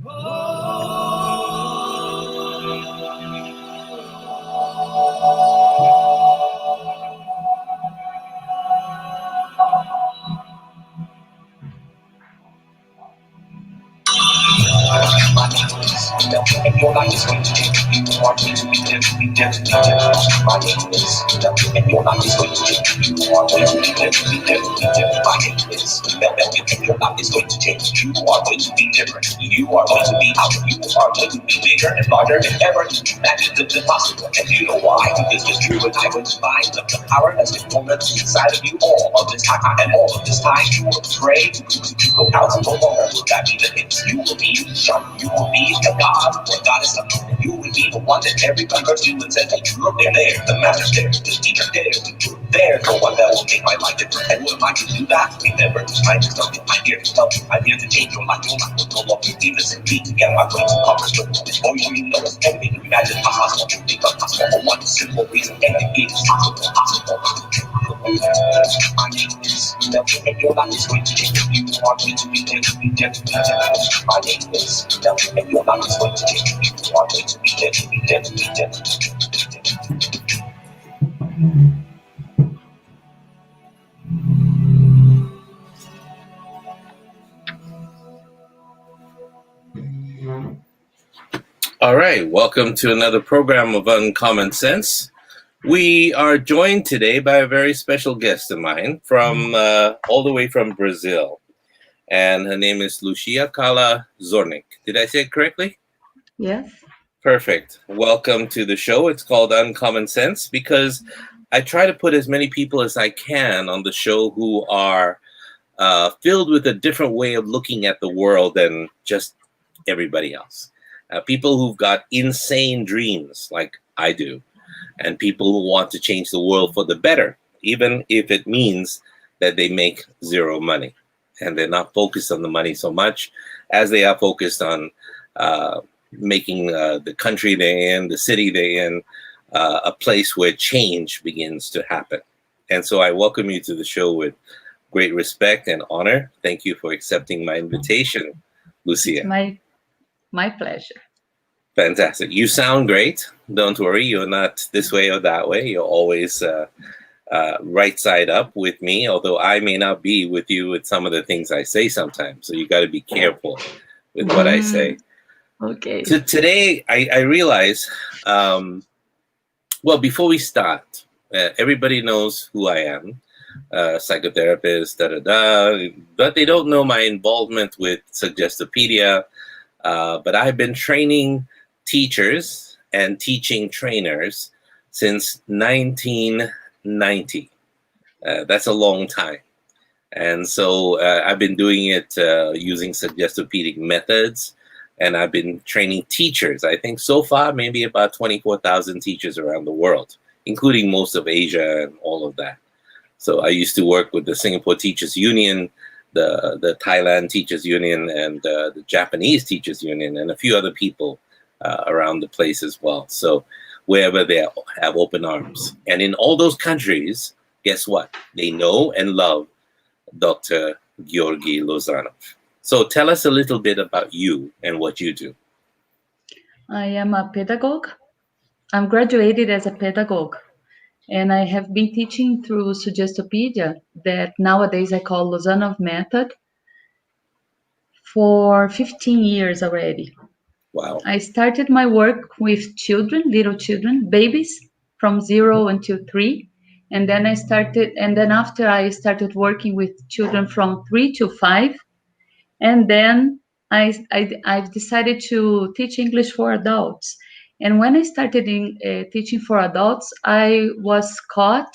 And your life is going to change. You are going to be different. My name is and your life is going to change. You are going to be different. My name is and your life is going to change. You are going to be different. You are going to be out. You are going to be bigger and larger than ever. Imagine the possible. And you know why? Because it's true, and I will find the power that's been formed inside of you all of this time. And all of this time, you will pray to go out no longer. Will that be the case? You will be sharp. You will be the God or goddess of you. You will be the one that everyone goes to and says, hey, look, they're there. The master's there. The teacher there. The truth there. The one that will make my life different. And who am I to do that? Remember, I'm just something. I'm here to help you. I'm here to change your life. Your life will no longer be the same. To get my way to accomplish your goal. Before you know it, everything you imagine possible will become possible for one simple reason. Everything is possible. My name is and your life is going to change. You are going to be different. My name is and your life is going to change. You are going to be different. All right, welcome to another program of Uncommon Sense. We are joined today by a very special guest of mine from all the way from Brazil. And her name is Lucia Carla Zornik. Did I say it correctly? Yes. Perfect. Welcome to the show. It's called Uncommon Sense because I try to put as many people as I can on the show who are filled with a different way of looking at the world than just everybody else. People who've got insane dreams like I do, and people who want to change the world for the better, even if it means that they make zero money. And they're not focused on the money so much as they are focused on making the country they're in, the city they're in, a place where change begins to happen. And so I welcome you to the show with great respect and honor. Thank you for accepting my invitation, Lucia. My pleasure. Fantastic. You sound great. Don't worry. You're not this way or that way. You're always right side up with me, although I may not be with you with some of the things I say sometimes. So you got to be careful with what I say. Okay. So today, I realize, well, before we start, everybody knows who I am, psychotherapist, but they don't know my involvement with Suggestopedia. But I've been training teachers and teaching trainers since 1990. That's a long time. And so I've been doing it using suggestopedic methods, and I've been training teachers. I think so far, maybe about 24,000 teachers around the world, including most of Asia and all of that. So I used to work with the Singapore Teachers Union, the Thailand Teachers Union, and the Japanese Teachers Union, and a few other people around the place as well. So wherever they have open arms. And in all those countries, guess what? They know and love Dr. Gheorghe Lozanov. So tell us a little bit about you and what you do. I am a pedagogue. I'm graduated as a pedagogue. And I have been teaching through Suggestopedia, that nowadays I call Lozanov method, for 15 years already. Wow. I started my work with children, little children, babies from 0 until 3. And then after I started working with children from 3 to 5. And then I've decided to teach English for adults. And when I started teaching for adults, I was caught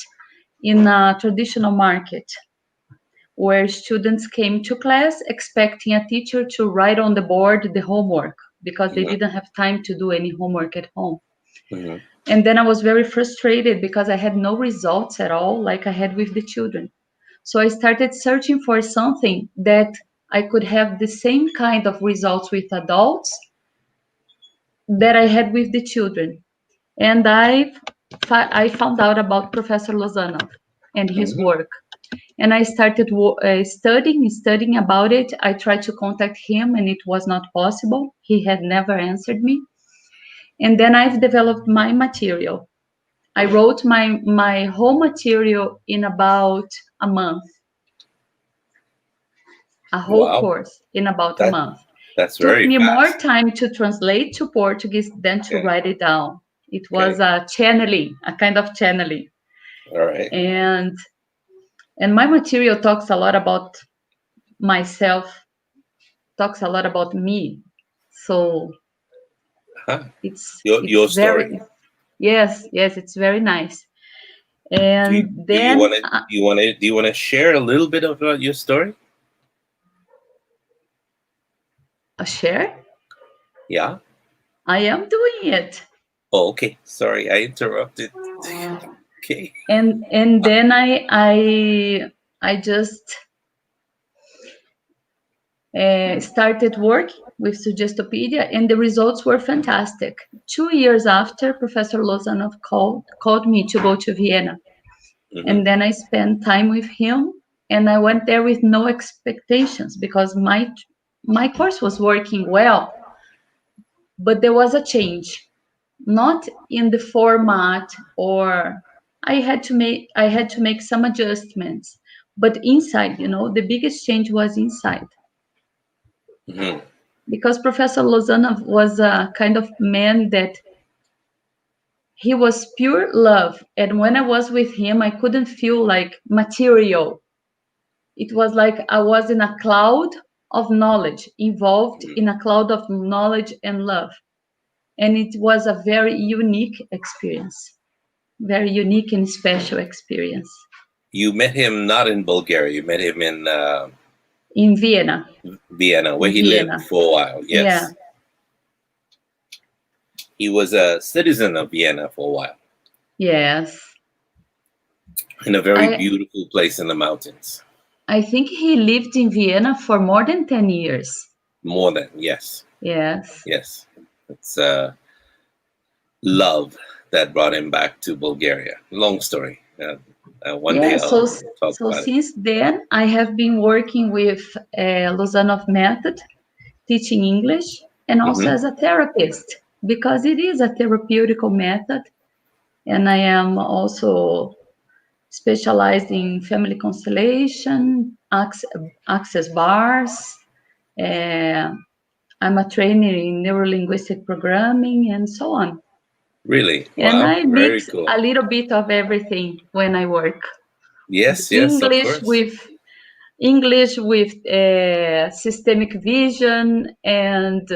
in a traditional market where students came to class expecting a teacher to write on the board the homework because they didn't have time to do any homework at home. Mm-hmm. And then I was very frustrated because I had no results at all like I had with the children. So I started searching for something that I could have the same kind of results with adults that I had with the children. And I found out about Professor Lozanov and his work. And I started studying about it. I tried to contact him, and it was not possible. He had never answered me. And then I've developed my material. I wrote my whole material in about a month, a whole Wow, course in about a that month. that's Took very me more fast. time to translate to Portuguese than to Okay. write it down. It was Okay. a channeling, a kind of channeling. All right. And my material talks a lot about myself, talks a lot about me. So Huh. it's Your story. very, yes, it's very nice. Do you, And do you want then to do you want to share a little bit about your story? a share. Yeah. I am doing it. Oh, okay. Sorry, I interrupted. Okay. And then I just started working with Suggestopedia, and the results were fantastic. 2 years after, Professor Lozanov called me to go to Vienna, Hmm. and then I spent time with him. And I went there with no expectations because my course was working well, but there was a change, not in the format, or I had to make some adjustments, but inside, the biggest change was inside, Hmm. because Professor Lozanov was a kind of man that he was pure love, and when I was with him, I couldn't feel like material. It was like I was in a cloud of knowledge, involved in a cloud of knowledge and love, and it was a very unique experience, very unique and special experience. You met him not in Bulgaria. You met him in In Vienna. Vienna, where In he lived Vienna. for a while. Yeah. Yes, he was a citizen of Vienna for a while, Yes. in a very I beautiful place in the mountains. I think he lived in Vienna for more than 10 years. More than, yes, Yes. yes. It's love that brought him back to Bulgaria. Long story. One day Yeah, I'll so talk so about it. since then I have been working with Lozanov method, teaching English, and also Hmm. as a therapist, because it is a therapeutical method, and I am also specialized in family constellation, access bars. Uh, I'm a trainer in neurolinguistic programming and so on. Really? And Wow. I Very mix cool. a little bit of everything when I work. Yes, yes, of English course. with English with systemic vision, and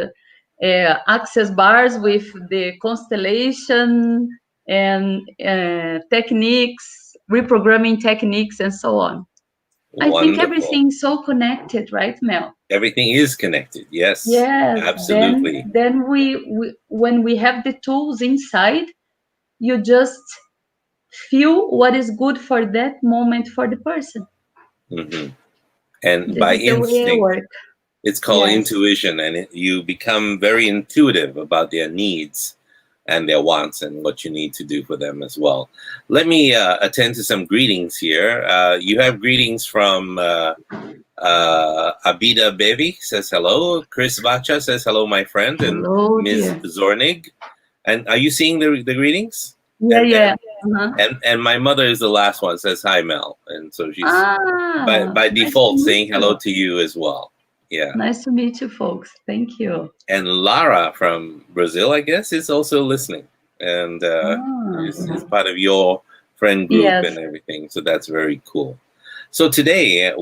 access bars with the constellation, and techniques, reprogramming techniques, and so on. I think Wonderful. everything's so connected, right, Mel? Everything is connected. Yes, Yes. Then absolutely. then we when we have the tools inside, you just feel what is good for that moment for the person. Hmm. And This by is the way I instinct, work. it's called Yes. intuition, and you become very intuitive about their needs and their wants and what you need to do for them as well. Let me attend to some greetings here. You have greetings from Abida Bevi says hello. Chris Vacha says hello, my friend, and Hello, Ms. dear. Zornig. And are you seeing the greetings? Yeah, And yeah. and Uh-huh. and my mother is the last one. Says hi, Mel, and so she's by Nice to default meet saying hello you. to you as well. Yeah. Nice to meet you, folks. Thank you. And Lara from Brazil, I guess, is also listening, and is Ah, part of your friend group yes. and everything. So that's very cool. So today,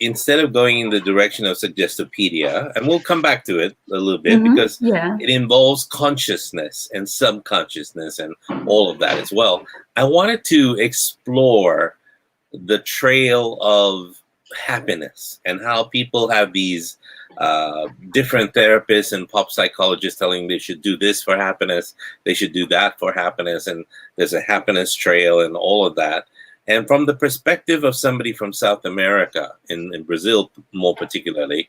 instead of going in the direction of Suggestopedia, and we'll come back to it a little bit Mm-hmm. because Yeah. it involves consciousness and subconsciousness and all of that as well. I wanted to explore the trail of happiness and how people have these different therapists and pop psychologists telling they should do this for happiness, they should do that for happiness, and there's a happiness trail and all of that. And from the perspective of somebody from South America, in Brazil more particularly,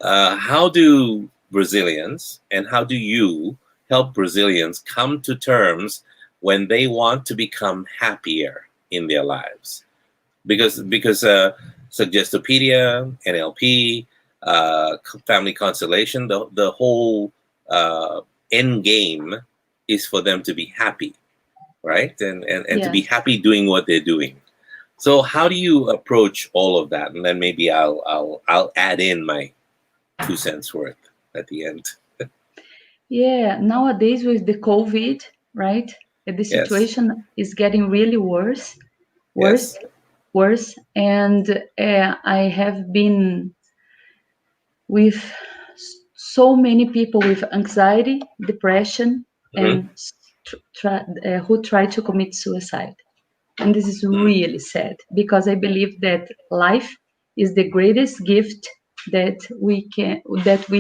how do Brazilians and how do you help Brazilians come to terms when they want to become happier in their lives? because Suggestopedia, NLP, family constellation, the whole end game is for them to be happy, right? And to be Yes. happy doing what they're doing. So how do you approach all of that? And then maybe I'll add in my 2 cents worth at the end. Yeah, nowadays with the COVID, right? The Yes. situation is getting really worse, Yes. worse, worse. And I have been with so many people with anxiety, depression, Hmm. and who try to commit suicide. And this is really sad because I believe that life is the greatest gift that we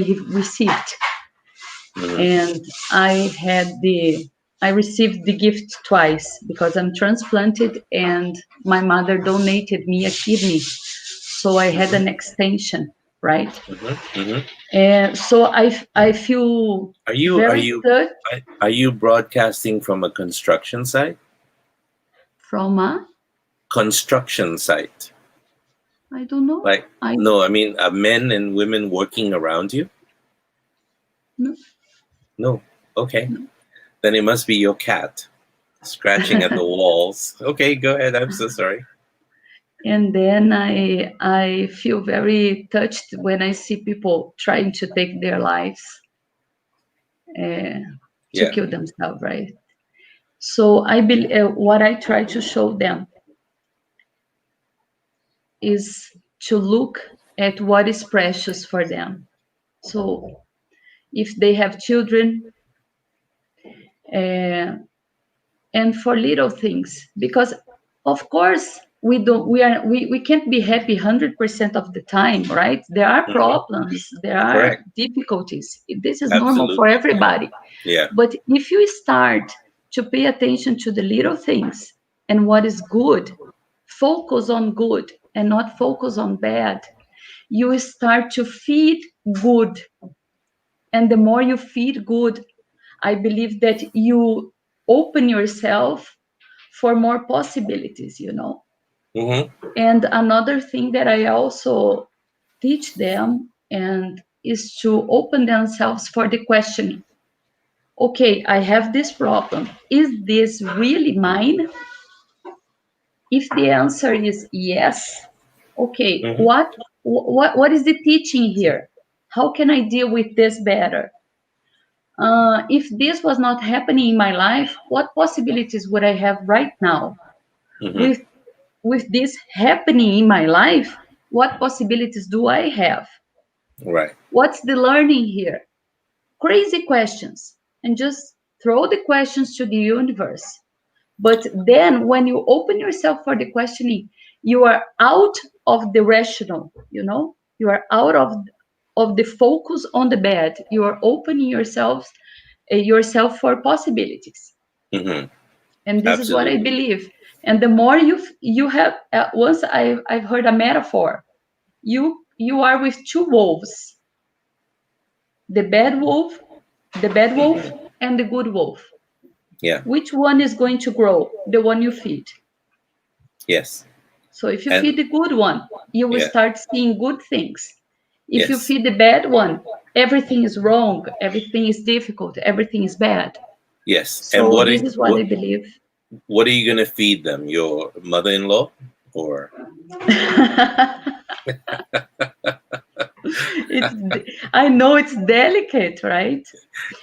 have received. Hmm. And I received the gift twice because I'm transplanted and my mother donated me a kidney, so I had an extension, right? Hmm. Hmm. And so I feel Are you are very you touched are you broadcasting from a construction site? from a, Construction site. I don't know, Like, I no, I mean, men and women working around you? no, No. Okay. no. Then it must be your cat scratching at the walls. Okay, go ahead. I'm so sorry. And then I feel very touched when I see people trying to take their lives, uh, to Yeah. kill themselves, right? So what I try to show them is to look at what is precious for them. So if they have children, uh, and for little things, because of course we can't be happy 100% of the time, right? There are Hmm. problems, there are Correct. difficulties. This is normal for Absolutely. everybody. Yeah. But if you start to pay attention to the little things and what is good, focus on good and not focus on bad, you will start to feed good. And the more you feed good, I believe that you open yourself for more possibilities, you know. Hmm. And another thing that I also teach them and is to open themselves for the questioning. Okay, I have this problem. Is this really mine? If the answer is yes, okay, Hmm. what is the teaching here? How can I deal with this better? If this was not happening in my life, what possibilities would I have right now? Hmm. With this happening in my life, what possibilities do I have? Right. What's the learning here? Crazy questions, and just throw the questions to the universe. But then when you open yourself for the questioning, you are out of the rational, you know? You are out of the focus on the bad. You are opening yourself for possibilities. Hmm. And this is what I Absolutely. believe. And the more you have, once I've heard a metaphor, you are with two wolves, the bad wolf, the bad wolf, Hmm. and the good wolf. Yeah. Which one is going to grow? The one you feed. Yes. So if you And feed the good one, you will yeah. start seeing good things. If you Yes. feed the bad one, everything is wrong, everything is difficult, everything is bad. Yes. And So this is what I believe. what are you gonna feed them? Your mother-in-law, or I know it's delicate, right?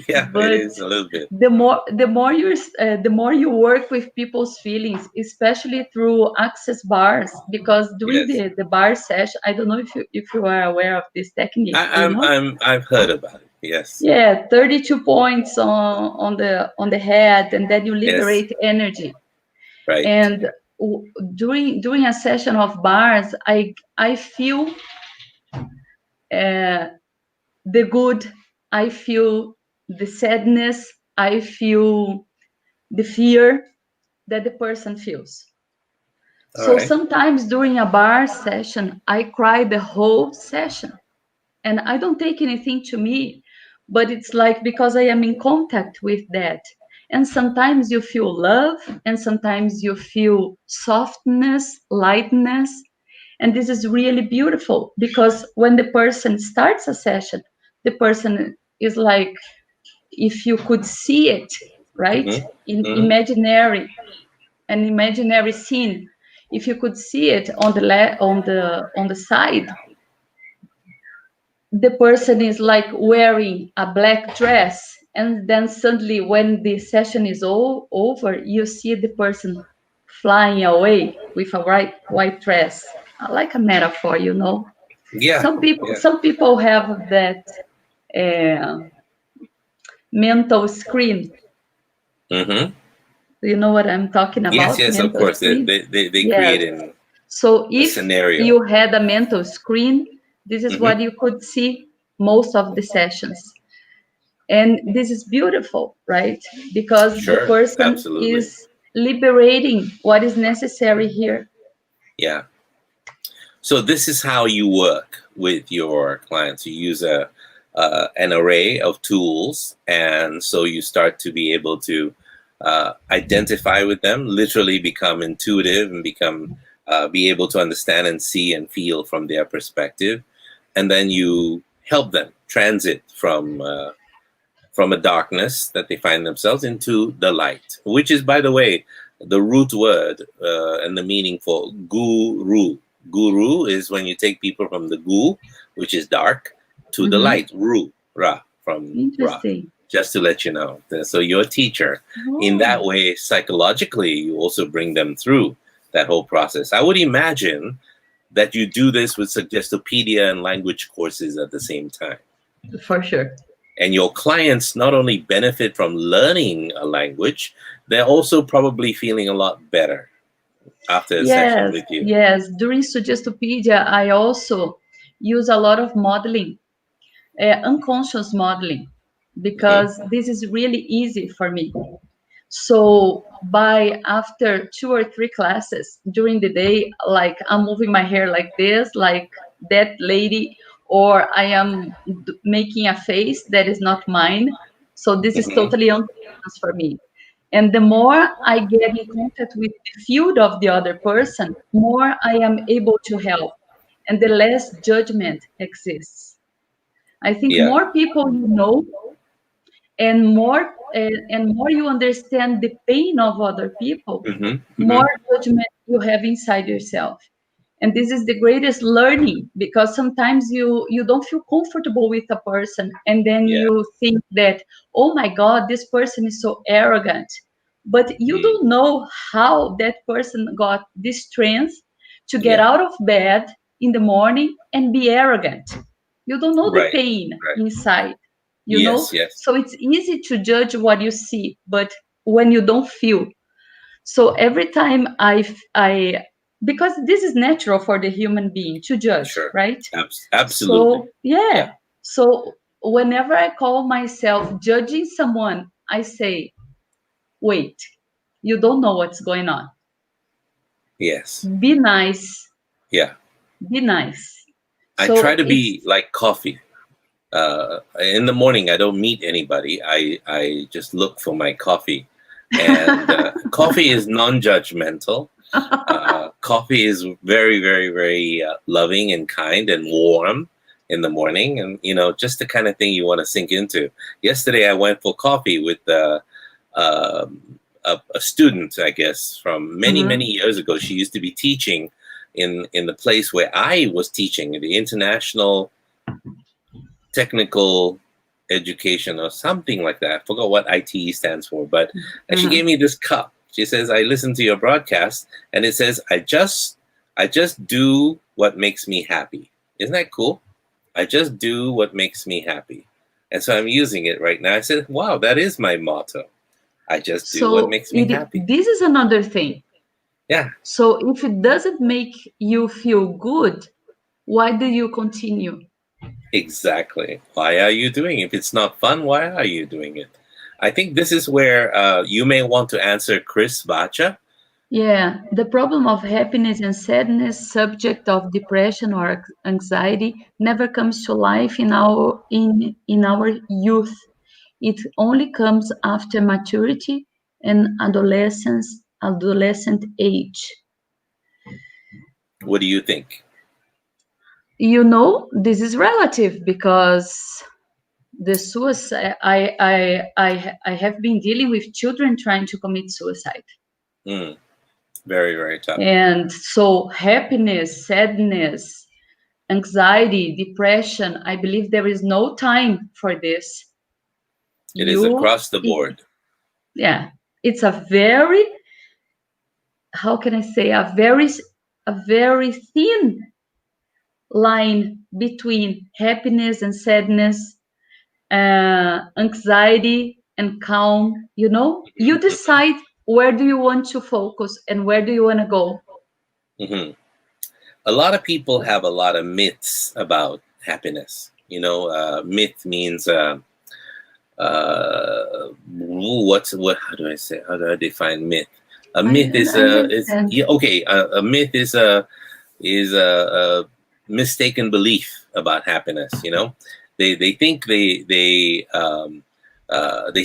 yeah, it But is a little bit. the more you work with people's feelings, especially through access bars, because during Yes. the bar session, I don't know if you are aware of this technique, you know. I've heard about it. Yes. Yeah, 32 points on the head, and then you Yes. liberate energy. Right. And during a session of bars, I feel uh, the good, I feel the sadness, I feel the fear that the person feels. All So right. sometimes during a bar session, I cry the whole session, and I don't take anything to me, but it's like because I am in contact with that. And sometimes you feel love, and sometimes you feel softness, lightness. And this is really beautiful, because when the person starts a session, the person is like, if you could see it, right? Mm-hmm. In Mm-hmm. imaginary, an imaginary scene, if you could see it on the on the side, the person is like wearing a black dress, and then suddenly when the session is all over, you see the person flying away with a white dress. I like a metaphor, you know. Yeah. Yeah. Some people have that uh, mental screen. Mm-hmm. You know what I'm talking Yes, about? yes, of Mental course. screen. They Yes. create So a if scenario. you had a mental screen, this is Mm-hmm. what you could see most of the sessions. And this is beautiful, right? Because the Sure. person Absolutely. is liberating what is necessary here. Yeah. So this is how you work with your clients. You use a an array of tools, and so you start to be able to identify with them, literally become intuitive, and become be able to understand and see and feel from their perspective, and then you help them transit from a darkness that they find themselves into the light, which is, by the way, the root word and the meaning for guru. Guru is when you take people from the gu, which is dark, to the Mhm. light, ru, ra, from ra. Interesting. Just to let you know. So you're a teacher. In that Oh, way, psychologically, you also bring them through that whole process. I would imagine that you do this with Suggestopedia and language courses at the same time. for sure. And your clients not only benefit from learning a language, they're also probably feeling a lot better after a session Yes, with you. yes. During Suggestopedia, I also use a lot of modeling, unconscious modeling, Hmm. because this is really easy for me. So by after 2 or 3 classes during the day, like I'm moving my hair like this, like that lady, or I am making a face that is not mine. So this is Hmm. totally unconscious for me. And the more I get in contact with the field of the other person, more I am able to help, and the less judgment exists. I think Yeah. more people you know, and more you understand the pain of other people, Hmm. Hmm. more judgment you have inside yourself. And this is the greatest learning, because sometimes you don't feel comfortable with a person, and then Yeah. you think that, oh my god, this person is so arrogant, but you Mm. don't know how that person got the strength to get Yeah. out of bed in the morning and be arrogant. You don't know the Right. pain Right. inside, you know. Yes. Yes. So it's easy to judge what you see, but when you don't feel. So every time I, because this is natural for the human being to judge, Sure. right? Absolutely. So Yeah. yeah. So whenever I call myself judging someone, I say, wait, you don't know what's going on. Yes. Be nice. Yeah. Be nice. I try So to it's be like coffee. In the morning, I don't meet anybody. I just look for my coffee, and coffee is non-judgmental. Coffee is very, very, very loving and kind and warm in the morning, and just the kind of thing you want to sink into. Yesterday, I went for coffee with a student, I guess, from many, many Mhm. years ago. She used to be teaching in the place where I was teaching, in the International Technical Education or something like that. I forgot what ITE stands for, but she gave Mhm. me this cup. She says, "I listened to your broadcast, and it says I just do what makes me happy." Isn't that cool? I just do what makes me happy, and so I'm using it right now. I said, "Wow, that is my motto. I just do what So makes me happy." this is another thing. Yeah, So if it doesn't make you feel good, why do you continue? exactly. Why are you doing it? If it's not fun, why are you doing it? I think this is where you may want to answer Chris Bacha. Yeah, the problem of happiness and sadness, subject of depression or anxiety, never comes to life in our youth. It only comes after maturity and adolescent age. What do you think? This is relative because the suicide, I have been dealing with children trying to commit suicide. Mm, very, very tough. And so happiness, sadness, anxiety, depression, I believe there is no time for this. It is across the board. Yeah, it's a very, how can I say, a very thin line between happiness and sadness, anxiety and calm. You decide where do you want to focus and where do you want to go. Mm-hmm. A lot of people have a lot of myths about happiness. Myth means how do I say? How do I define myth? A myth is okay. A myth is a mistaken belief about happiness. They think they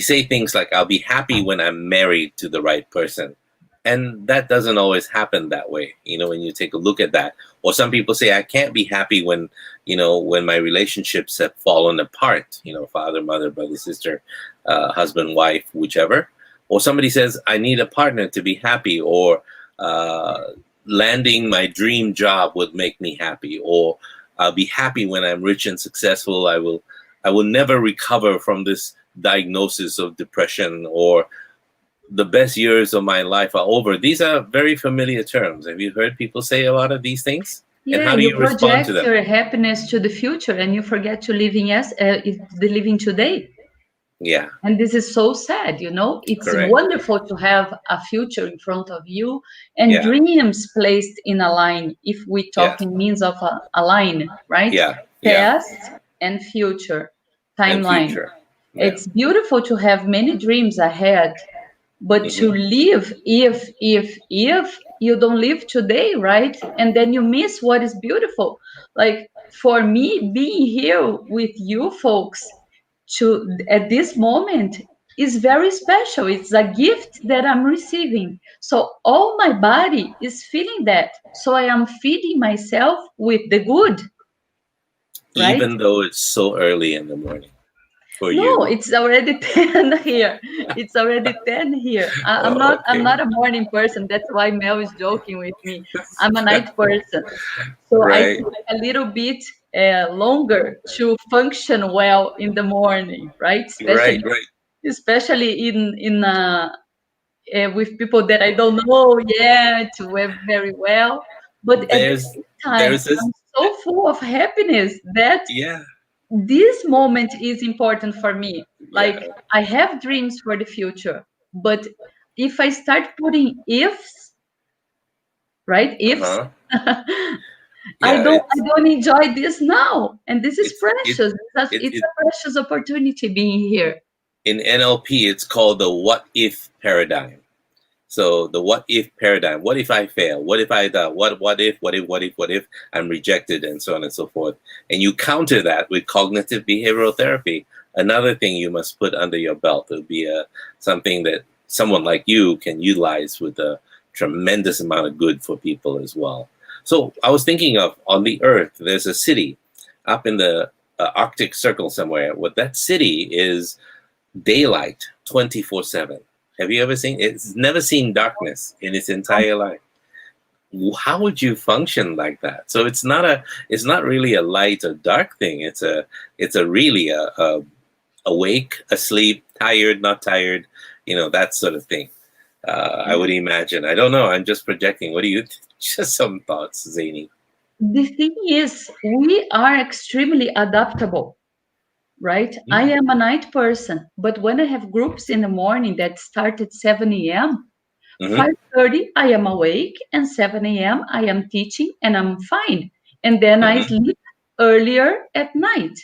say things like, "I'll be happy when I'm married to the right person," and that doesn't always happen that way. When you take a look at that, or some people say, "I can't be happy when my relationships have fallen apart." Father, mother, brother, sister, husband, wife, whichever. Or somebody says, "I need a partner to be happy," or landing my dream job would make me happy, or I'll be happy when I'm rich and successful. I will never recover from this diagnosis of depression, or the best years of my life are over. These are very familiar terms. Have you heard people say a lot of these things? Yeah, and how do you respond to them? Your happiness to the future, and you forget to living today. Yeah. And this is so sad, It's Correct. wonderful to have a future in front of you and dreams placed in a line, if we talk in means of a line, right? Yeah. Past and future timeline. And future. Yeah. It's beautiful to have many dreams ahead, but to live, if you don't live today, right? And then you miss what is beautiful. Like for me, being here with you folks at this moment is very special. It's a gift that I'm receiving. So all my body is feeling that. So I am feeding myself with the good. Right? Even though it's so early in the morning for you. No, it's already 10 here. It's already 10 here. I'm not a morning person. That's why Mel is joking with me. I'm a night person. So I take a little bit longer to function well in the morning, right? Especially in with people that I don't know yet very well. But at the same time, I'm so full of happiness that this moment is important for me. Like I have dreams for the future, but if I start putting ifs, right? Ifs. I don't enjoy this now, and this is precious. It's a precious opportunity being here. In NLP, it's called the what if paradigm. So the what if paradigm: what if I fail? What if I die? What if I'm rejected, and so on and so forth. And you counter that with cognitive behavioral therapy. Another thing you must put under your belt. It would be something that someone like you can utilize with a tremendous amount of good for people as well. So I was thinking of, on the Earth, there's a city up in the Arctic Circle somewhere. What that city is daylight 24/7. Have you ever seen? It's never seen darkness in its entire life. How would you function like that? So it's not really a light or dark thing. It's a really awake, asleep, tired, not tired, that sort of thing. I would imagine. I don't know. I'm just projecting. What do you? Just some thoughts, Zany. The thing is, we are extremely adaptable, right? I am a night person, but when I have groups in the morning that start at 7 a.m., 5:30 I am awake, and 7 a.m. I am teaching, and I'm fine. And then I sleep earlier at night.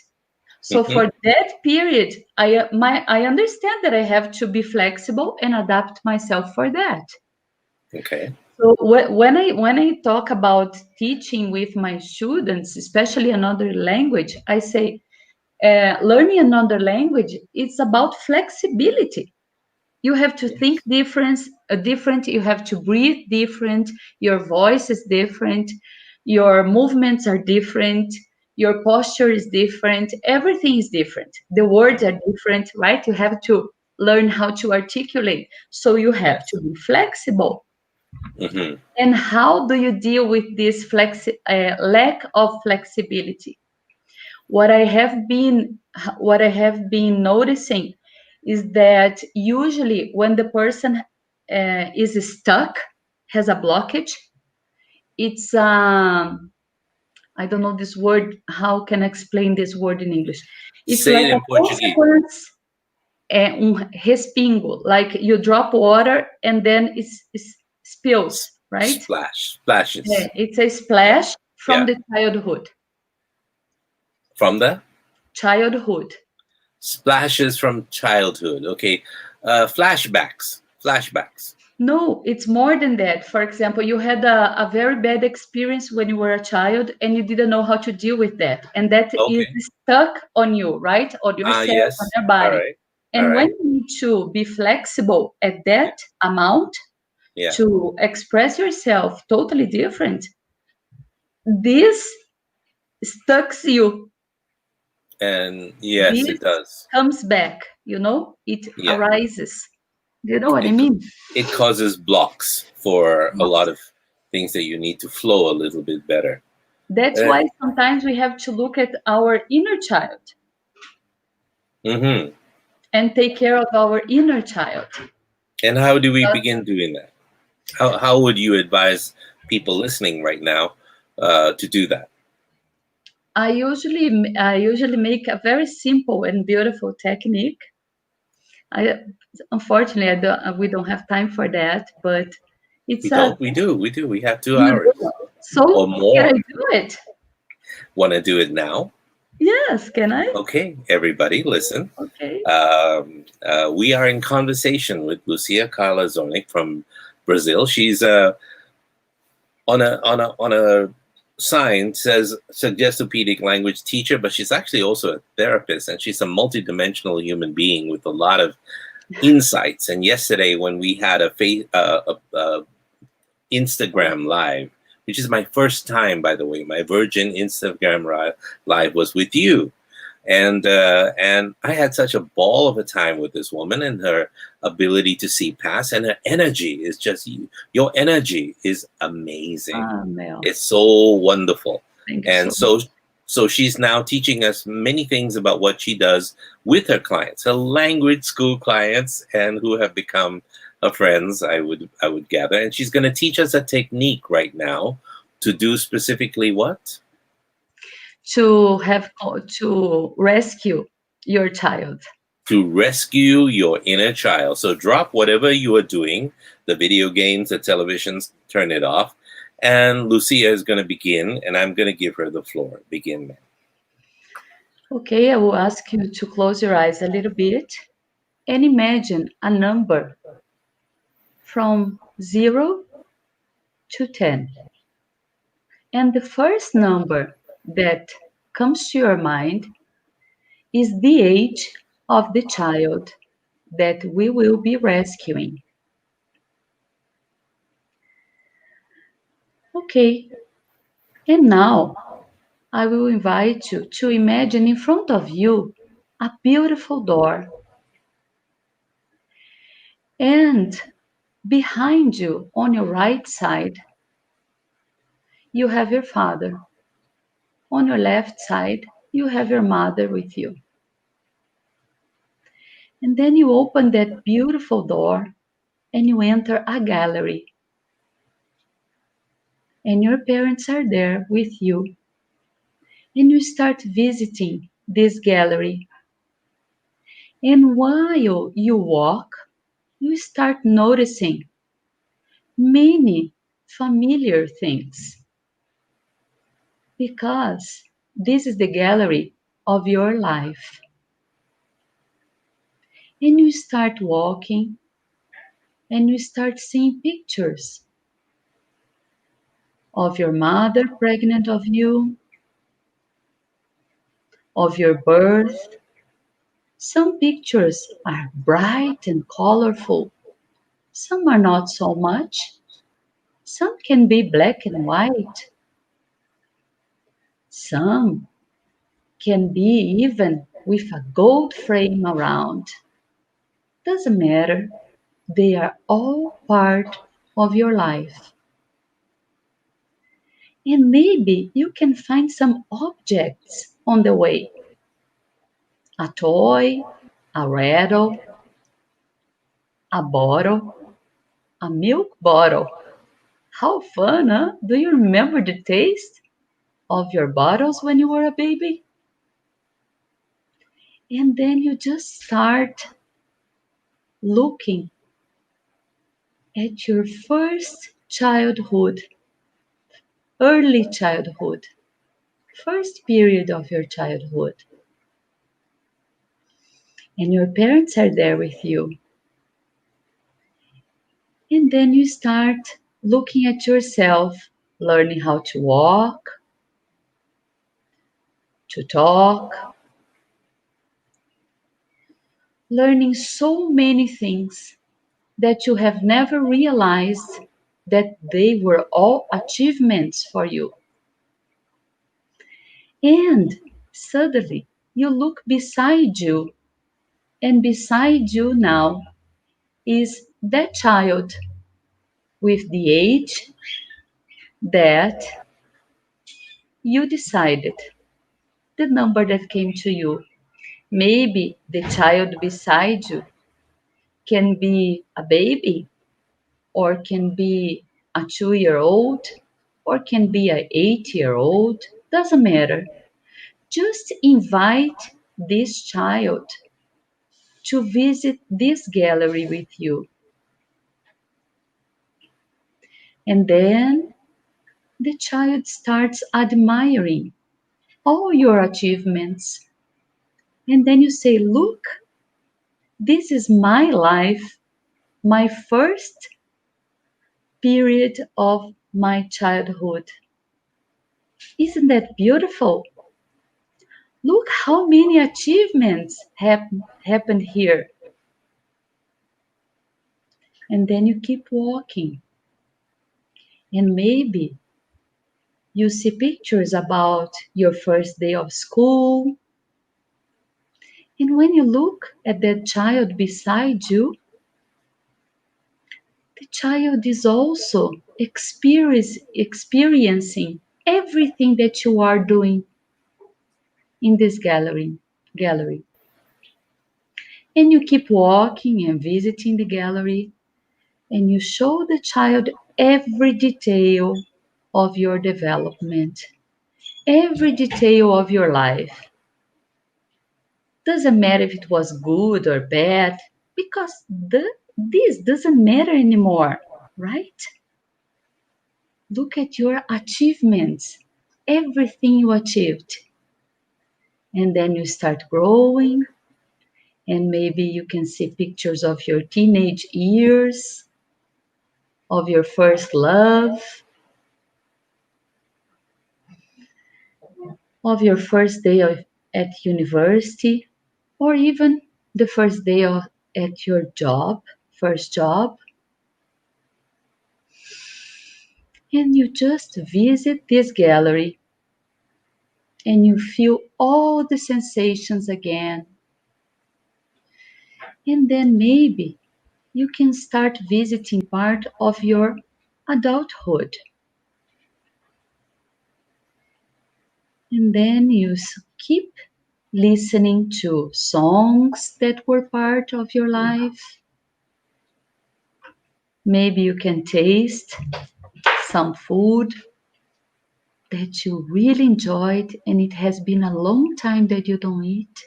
So for that period, I understand that I have to be flexible and adapt myself for that. Okay. So when I talk about teaching with my students, especially another language, I say, learning another language, it's about flexibility. You have to think different, you have to breathe different, your voice is different, your movements are different, your posture is different, everything is different. The words are different, right? You have to learn how to articulate. So you have to be flexible. Hmm. And how do you deal with this lack of flexibility? What I have been noticing is that usually when the person is stuck, has a blockage, it's I don't know this word. How can I explain this word in English? It's Say like it a in Portuguese. consequence, respingo, like you drop water and then it spills, right? Splashes. It's a splash from Yeah, the childhood. from the Childhood. splashes from childhood. Okay, flashbacks. No, it's more than that. For example, you had a very bad experience when you were a child and you didn't know how to deal with that. And that is Okay. stuck on you, right? On yourself, on Yes. your All body. right. All And when right. you need to be flexible at that Yeah. amount Yeah. to express yourself totally different, this stucks you. And yes, This it does. comes back, it Yeah. arises. Do you know what I It mean? it causes blocks for a lot of things that you need to flow a little bit better. That's Uh, why sometimes we have to look at our inner child hmm. and take care of our inner child. And how do we begin doing that? How would you advise people listening right now to do that? I usually make a very simple and beautiful technique. I Unfortunately we don't have time for that, but We it's a don't. We do. We do. We have two you hours do. or So can I more. do it? Want to do it now? Yes, can I? Okay, everybody, listen. Okay. We are in conversation with Lucia Carla Zornick from Brazil. She's on a sign says suggestopedic language teacher, but she's actually also a therapist, and she's a multidimensional human being with a lot of insights. And yesterday, when we had a Instagram live, which is my first time, by the way, my virgin Instagram live was with you, and I had such a ball of a time with this woman and her ability to see past, and her energy is just your energy is amazing. Mel, It's so wonderful, thank you and so much. so she's now teaching us many things about what she does with her clients, her language school clients, and who have become her friends. I would gather, and she's going to teach us a technique right now to do specifically what? To rescue your child. To rescue your inner child. So drop whatever you are doing, the video games, the televisions, turn it off. And Lucia is going to begin, and I'm going to give her the floor. Begin, ma'am. Okay, I will ask you to close your eyes a little bit and imagine a number from 0 to 10. And the first number that comes to your mind is the age of the child that we will be rescuing. Okay, and now I will invite you to imagine in front of you a beautiful door, and behind you on your right side, you have your father. On your left side, you have your mother with you. And then you open that beautiful door and you enter a gallery. And your parents are there with you. And you start visiting this gallery. And while you walk, you start noticing many familiar things because this is the gallery of your life. And you start walking and you start seeing pictures of your mother pregnant of you, of your birth. Some pictures are bright and colorful, some are not so much. Some can be black and white, some can be even with a gold frame around. Doesn't matter, they are all part of your life. And maybe you can find some objects on the way, a toy, a rattle, a bottle, a milk bottle. How fun, huh? Do you remember the taste of your bottles when you were a baby? And then you just start looking at your first childhood, early childhood, first period of your childhood. And your parents are there with you. And then you start looking at yourself, learning how to walk, to talk, learning so many things that you have never realized that they were all achievements for you. And suddenly you look beside you, and beside you now is that child with the age that you decided, the number that came to you. Maybe the child beside you can be a baby, or can be a 2-year old, or can be an 8-year old. Doesn't matter. Just invite this child to visit this gallery with you. And then the child starts admiring all your achievements. And then you say, look, this is my life, my first period of my childhood. Isn't that beautiful? Look how many achievements happened here. And then you keep walking. And maybe you see pictures about your first day of school. And when you look at that child beside you, the child is also experiencing everything that you are doing in this gallery. And you keep walking and visiting the gallery, and you show the child every detail of your development, every detail of your life. Doesn't matter if it was good or bad, because this doesn't matter anymore, right? Look at your achievements, everything you achieved. And then you start growing, and maybe you can see pictures of your teenage years, of your first love, of your first day at university, or even the first day at your job, first job. And you just visit this gallery and you feel all the sensations again. And then maybe you can start visiting part of your adulthood. And then you keep listening to songs that were part of your life. Maybe you can taste some food that you really enjoyed and it has been a long time that you don't eat.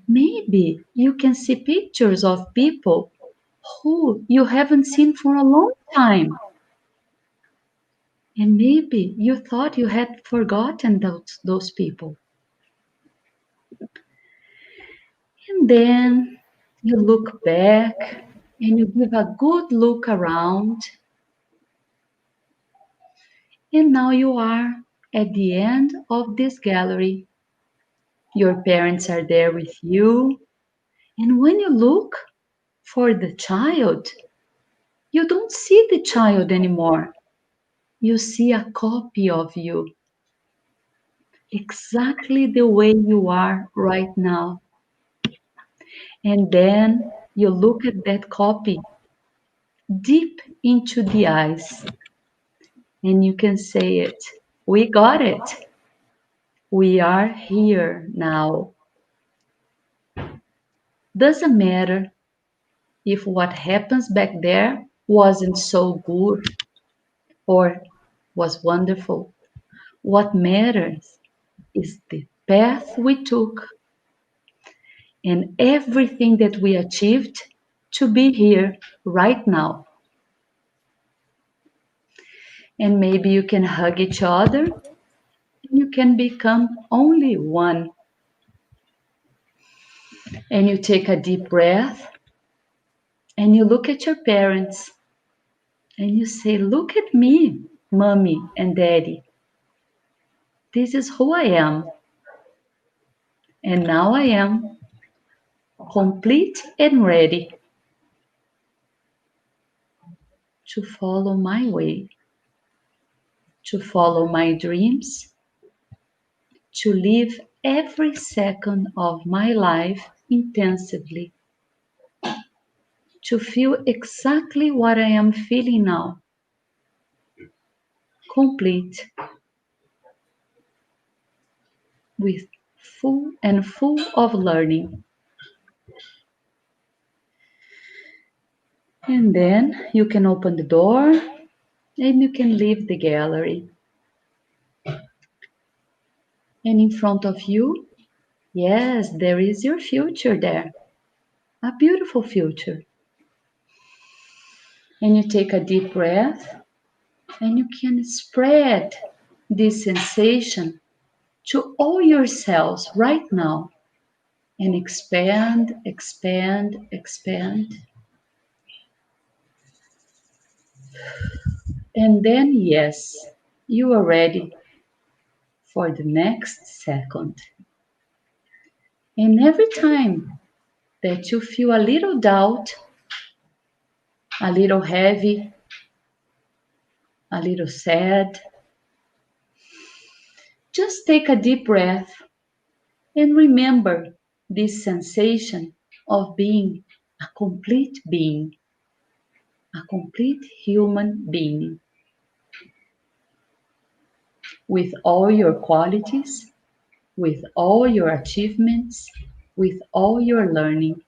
Maybe you can see pictures of people who you haven't seen for a long time. And maybe you thought you had forgotten those people. And then you look back and you give a good look around. And now you are At the end of this gallery, your parents are there with you. And when you look for the child, you don't see the child anymore. You see a copy of you, exactly the way you are right now. And then you look at that copy deep into the eyes, and you can say it. We got it. We are here now. Doesn't matter if what happens back there wasn't so good or was wonderful. What matters is the path we took and everything that we achieved to be here right now. And maybe you can hug each other and you can become only one. And you take a deep breath and you look at your parents and you say, "Look at me, mommy and daddy. This is who I am. And now I am complete and ready to follow my way, to follow my dreams, to live every second of my life intensively, to feel exactly what I am feeling now, complete, with full of learning." And then you can open the door and you can leave the gallery. And in front of you, yes, there is your future there, a beautiful future. And you take a deep breath and you can spread this sensation to all your cells right now and expand, expand, expand. And then, yes, you are ready for the next second. And every time that you feel a little doubt, a little heavy, a little sad, just take a deep breath and remember this sensation of being a complete being, a complete human being, with all your qualities, with all your achievements, with all your learning.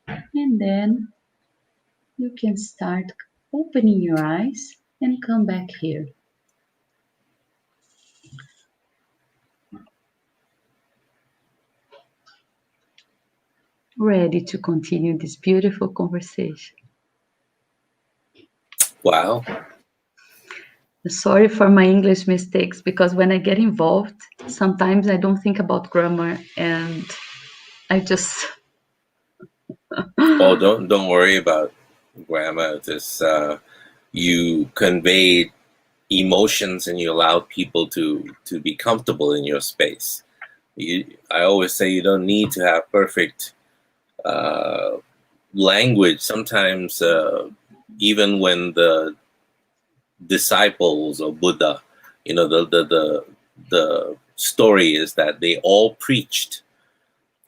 And then you can start opening your eyes and come back here. Ready to continue this beautiful conversation. Wow. Sorry for my English mistakes, because when I get involved, sometimes I don't think about grammar and I just Oh, don't worry about grammar. This you conveyed emotions and you allowed people to be comfortable in your space. I always say you don't need to have perfect language. Sometimes even when the disciples of Buddha, the story is that they all preached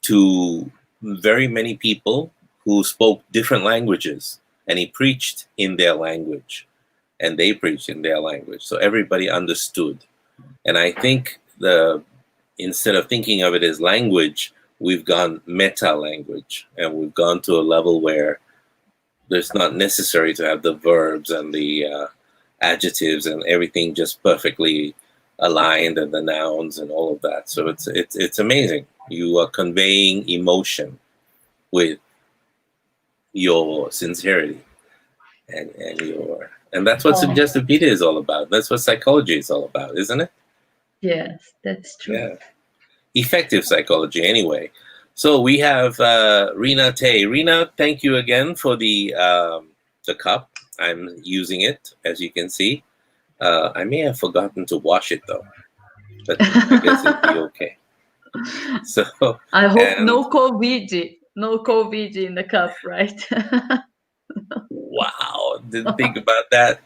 to very many people who spoke different languages, and he preached in their language and they preached in their language, so everybody understood. And I think instead of thinking of it as language, we've gone meta language, and we've gone to a level where it's not necessary to have the verbs and the adjectives and everything just perfectly aligned, and the nouns and all of that. So it's amazing. You are conveying emotion with your sincerity and that's what suggestive Peter is all about. That's what psychology is all about, isn't it? Yes, that's true. Yeah. Effective psychology, anyway. So we have Rena Tay. Rena, thank you again for the cup. I'm using it, as you can see. I may have forgotten to wash it though, but I guess it'll be okay. So, I hope and no COVID in the cup, right? wow, didn't think about that.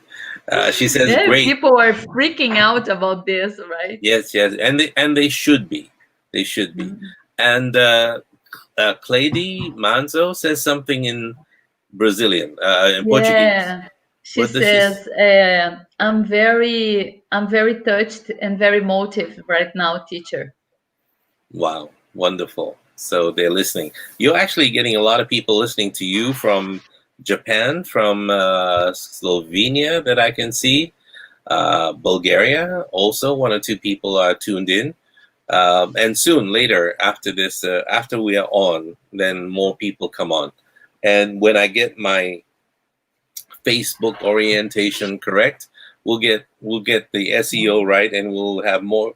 She says, Yeah, "Great, people are freaking out about this, right? yes, yes," and they should be, they should be. Mhm. And Clady Manzo says something in Brazilian, in Portuguese. Yeah, she What does she? says, I'm very touched and very motivated right now, teacher. Wow, wonderful. So they're listening. You're actually getting a lot of people listening to you from Japan, from Slovenia that I can see, Bulgaria. Also, one or two people are tuned in. And soon, later, after this, after we are on, then more people come on. And when I get my Facebook orientation correct, we'll get the SEO right, and we'll have more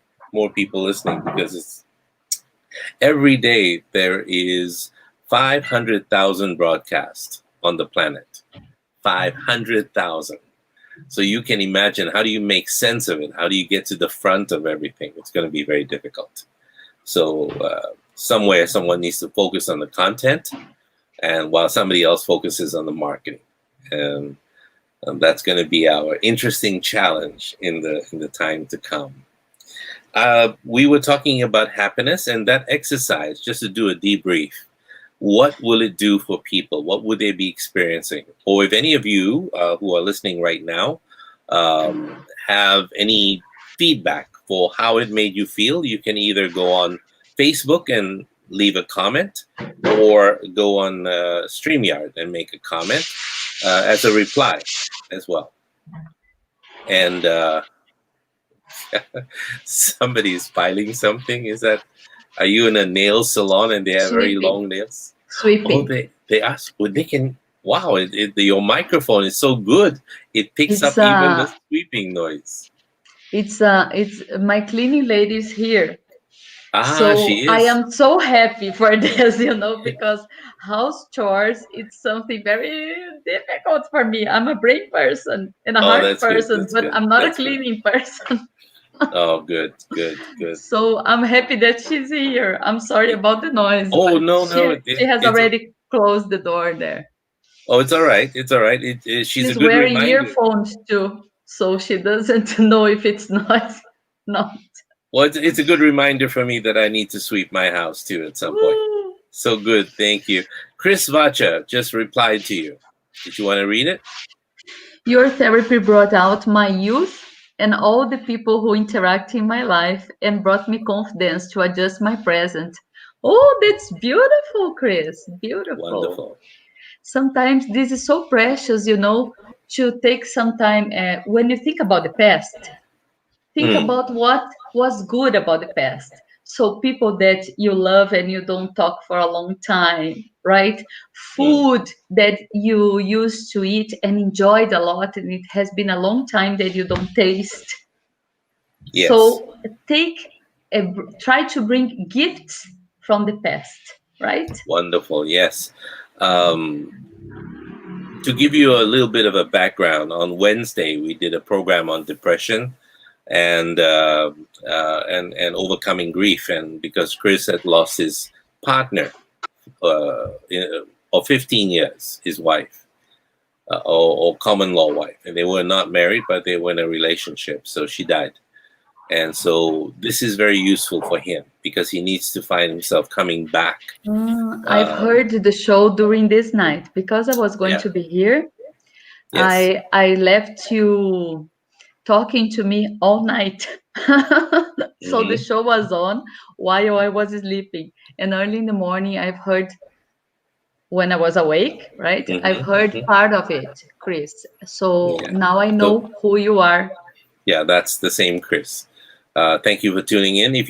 people listening, because it's every day there is 500,000 broadcasts on the planet. 500,000. So you can imagine, how do you make sense of it? How do you get to the front of everything? It's going to be very difficult. So somewhere someone needs to focus on the content, and while somebody else focuses on the marketing. And that's going to be our interesting challenge in the time to come. We were talking about happiness, and that exercise, just to do a debrief, what will it do for people? What would they be experiencing? Or if any of you who are listening right now have any feedback for how it made you feel, you can either go on Facebook and leave a comment, or go on StreamYard and make a comment as a reply as well. And somebody's filing something. Is that? Are you in a nail salon and they have very Sweeping. long nails? Oh, Sweeping. they ask. Well, they can. Wow! Your microphone is so good. It picks It's up even the sweeping noise. it's my cleaning lady's here. Ah, So she I is. am so happy for this, because house chores, it's something very difficult for me. I'm a brain person and a Oh, heart that's good. person, That's but good. I'm not a That's good. cleaning person. Oh, good, good, good. So I'm happy that she's here. I'm sorry about the noise, Oh, but no, no. she has already closed the door there. Oh, it's all right. It's all right. She's a She's good wearing reminder. earphones too, so she doesn't know if it's noise. No. Well, it's a good reminder for me that I need to sweep my house too at some point. Woo. So good. Thank you. Chris Vacha just replied to you. Did you want to read it? Your therapy brought out my youth and all the people who interact in my life and brought me confidence to adjust my present. Oh, that's beautiful, Chris. Beautiful. Wonderful. Sometimes this is so precious, to take some time when you think about the past. Think about what was good about the past. So people that you love and you don't talk for a long time, right? Food that you used to eat and enjoyed a lot, and it has been a long time that you don't taste. Yes. So try to bring gifts from the past, right? Wonderful. Yes. To give you a little bit of a background, on Wednesday we did a program on depression and overcoming grief, and because Chris had lost his partner of 15 years, his wife, or common law wife, and they were not married, but they were in a relationship, so she died. And so this is very useful for him because he needs to find himself coming back. I've heard the show during this night because I was going to be here. Yes. I left you talking to me all night. So the show was on while I was sleeping. And early in the morning, I've heard when I was awake, right? I've heard part of it, Chris. So now I know who you are. Yeah, that's the same Chris. Thank you for tuning in. If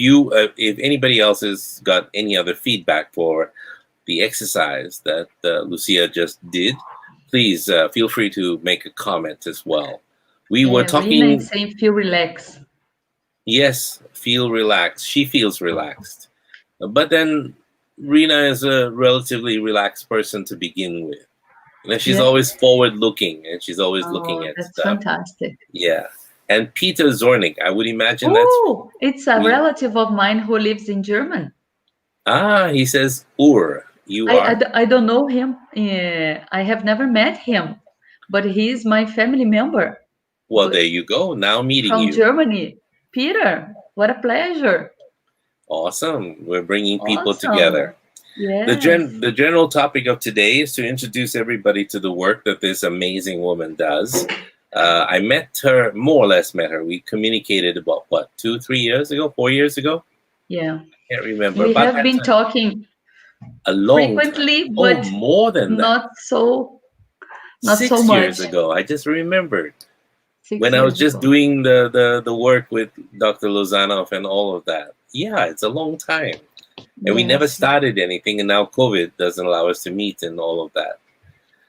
anybody else has got any other feedback for the exercise that Lucia just did, please feel free to make a comment as well. We were talking. Rina is saying feel relaxed. Yes, feel relaxed. She feels relaxed, but then Rina is a relatively relaxed person to begin with. She's always forward looking, and she's always looking at that's stuff. Fantastic. Yeah. And Peter Zornig, I would imagine Oh, it's a we- relative of mine who lives in Germany. he says Ur. You are? I don't know him. I have never met him, but he is my family member Well, there you go. Now meeting from you. Germany. Peter, what a pleasure. Awesome. We're bringing people Awesome. together. Yes. The general topic of today is to introduce everybody to the work that this amazing woman does. I met her, more or less met her. We communicated about, what, 2, 3 years ago, 4 years ago? Yeah. I can't remember. We About have that been time. talking A long frequently, time. but More than that. not so 6 much. years ago. I just remembered. 6 When I was years just ago. doing the work with Dr. Lozanov and all of that. Yeah, it's a long time. And we never Yes. started anything, and now COVID doesn't allow us to meet and all of that.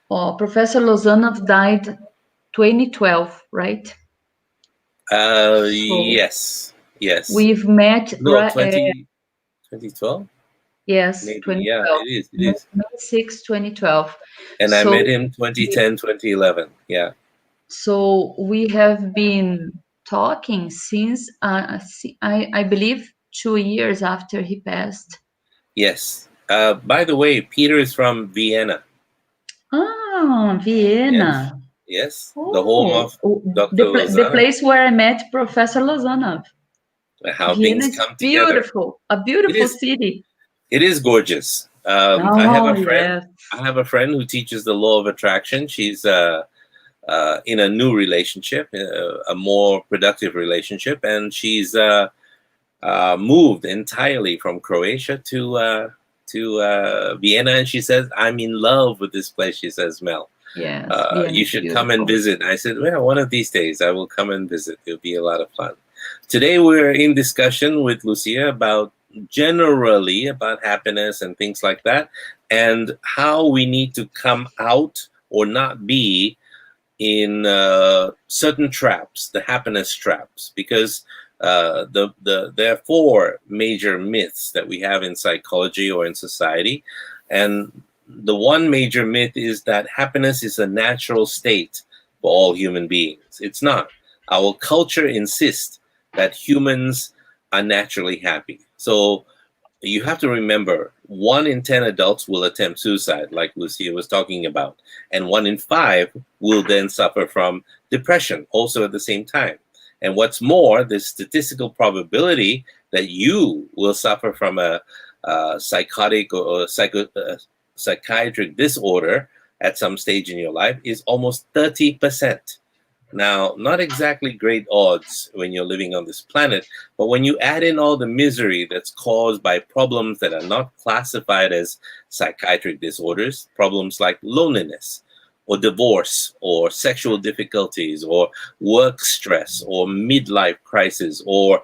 Oh, Professor Lozanov died 2012, right? Yes. We've met No, 2012? yes, Maybe, 2012. yeah, it is. May 6, 2012. And I So- met him 2010, 2011, yeah. So we have been talking since, I believe, 2 years after he passed. Yes. By the way, Peter is from Vienna. Ah, Vienna. Yes, the home of Dr. the Lozanov. place where I met Professor Lozanov. How Vienna things is come together. beautiful, a beautiful is. city. It is gorgeous. I have a friend. I have a friend who teaches the law of attraction. She's in a new relationship, a more productive relationship, and she's moved entirely from Croatia to Vienna. And she says, "I'm in love with this place." She says, "Mel, Yes, you should come and visit." I said, "Well, one of these days I will come and visit. It'll be a lot of fun." Today we're in discussion with Lucia about generally about happiness and things like that, and how we need to come out or not be in certain traps, the happiness traps, because there are 4 major myths that we have in psychology or in society, and the one major myth is that happiness is a natural state for all human beings. It's not. Our culture insists that humans are naturally happy. So you have to remember, 1 in 10 adults will attempt suicide, like Lucia was talking about, and 1 in 5 will then suffer from depression also at the same time. And what's more, the statistical probability that you will suffer from a psychotic or psychiatric disorder at some stage in your life is almost 30%. Now, not exactly great odds when you're living on this planet, but when you add in all the misery that's caused by problems that are not classified as psychiatric disorders, problems like loneliness or divorce or sexual difficulties or work stress or midlife crisis or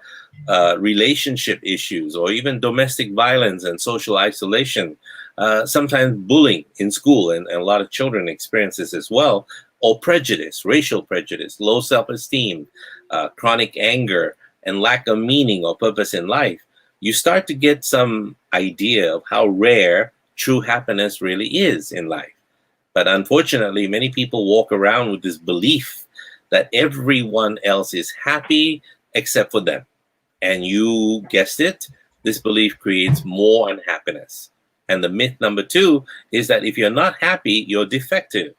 relationship issues or even domestic violence and social isolation, sometimes bullying in school, and a lot of children experience this as well, or prejudice, racial prejudice, low self-esteem, chronic anger, and lack of meaning or purpose in life, you start to get some idea of how rare true happiness really is in life. But unfortunately, many people walk around with this belief that everyone else is happy except for them. And you guessed it, this belief creates more unhappiness. And the myth number 2 is that if you're not happy, you're defective.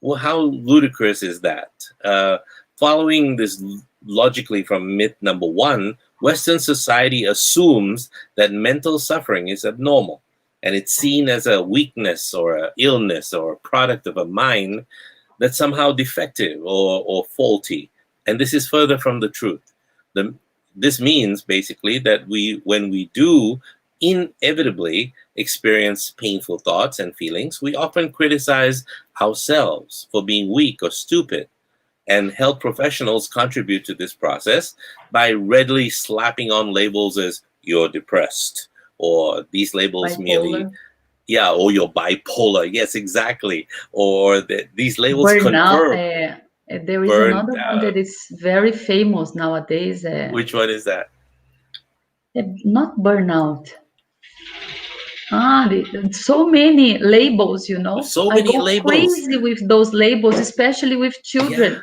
Well, how ludicrous is that? Following this logically from myth number 1, Western society assumes that mental suffering is abnormal, and it's seen as a weakness or an illness or a product of a mind that's somehow defective or faulty. And this is further from the truth. This means basically that when we do inevitably experience painful thoughts and feelings, we often criticize ourselves for being weak or stupid. And health professionals contribute to this process by readily slapping on labels as "you're depressed," or these labels merely, or "you're bipolar." Yes, exactly. Or these labels confirm. There is another one that is very famous nowadays. Which one is that? Not burnout. So many labels, So many I go labels. crazy with those labels, especially with children.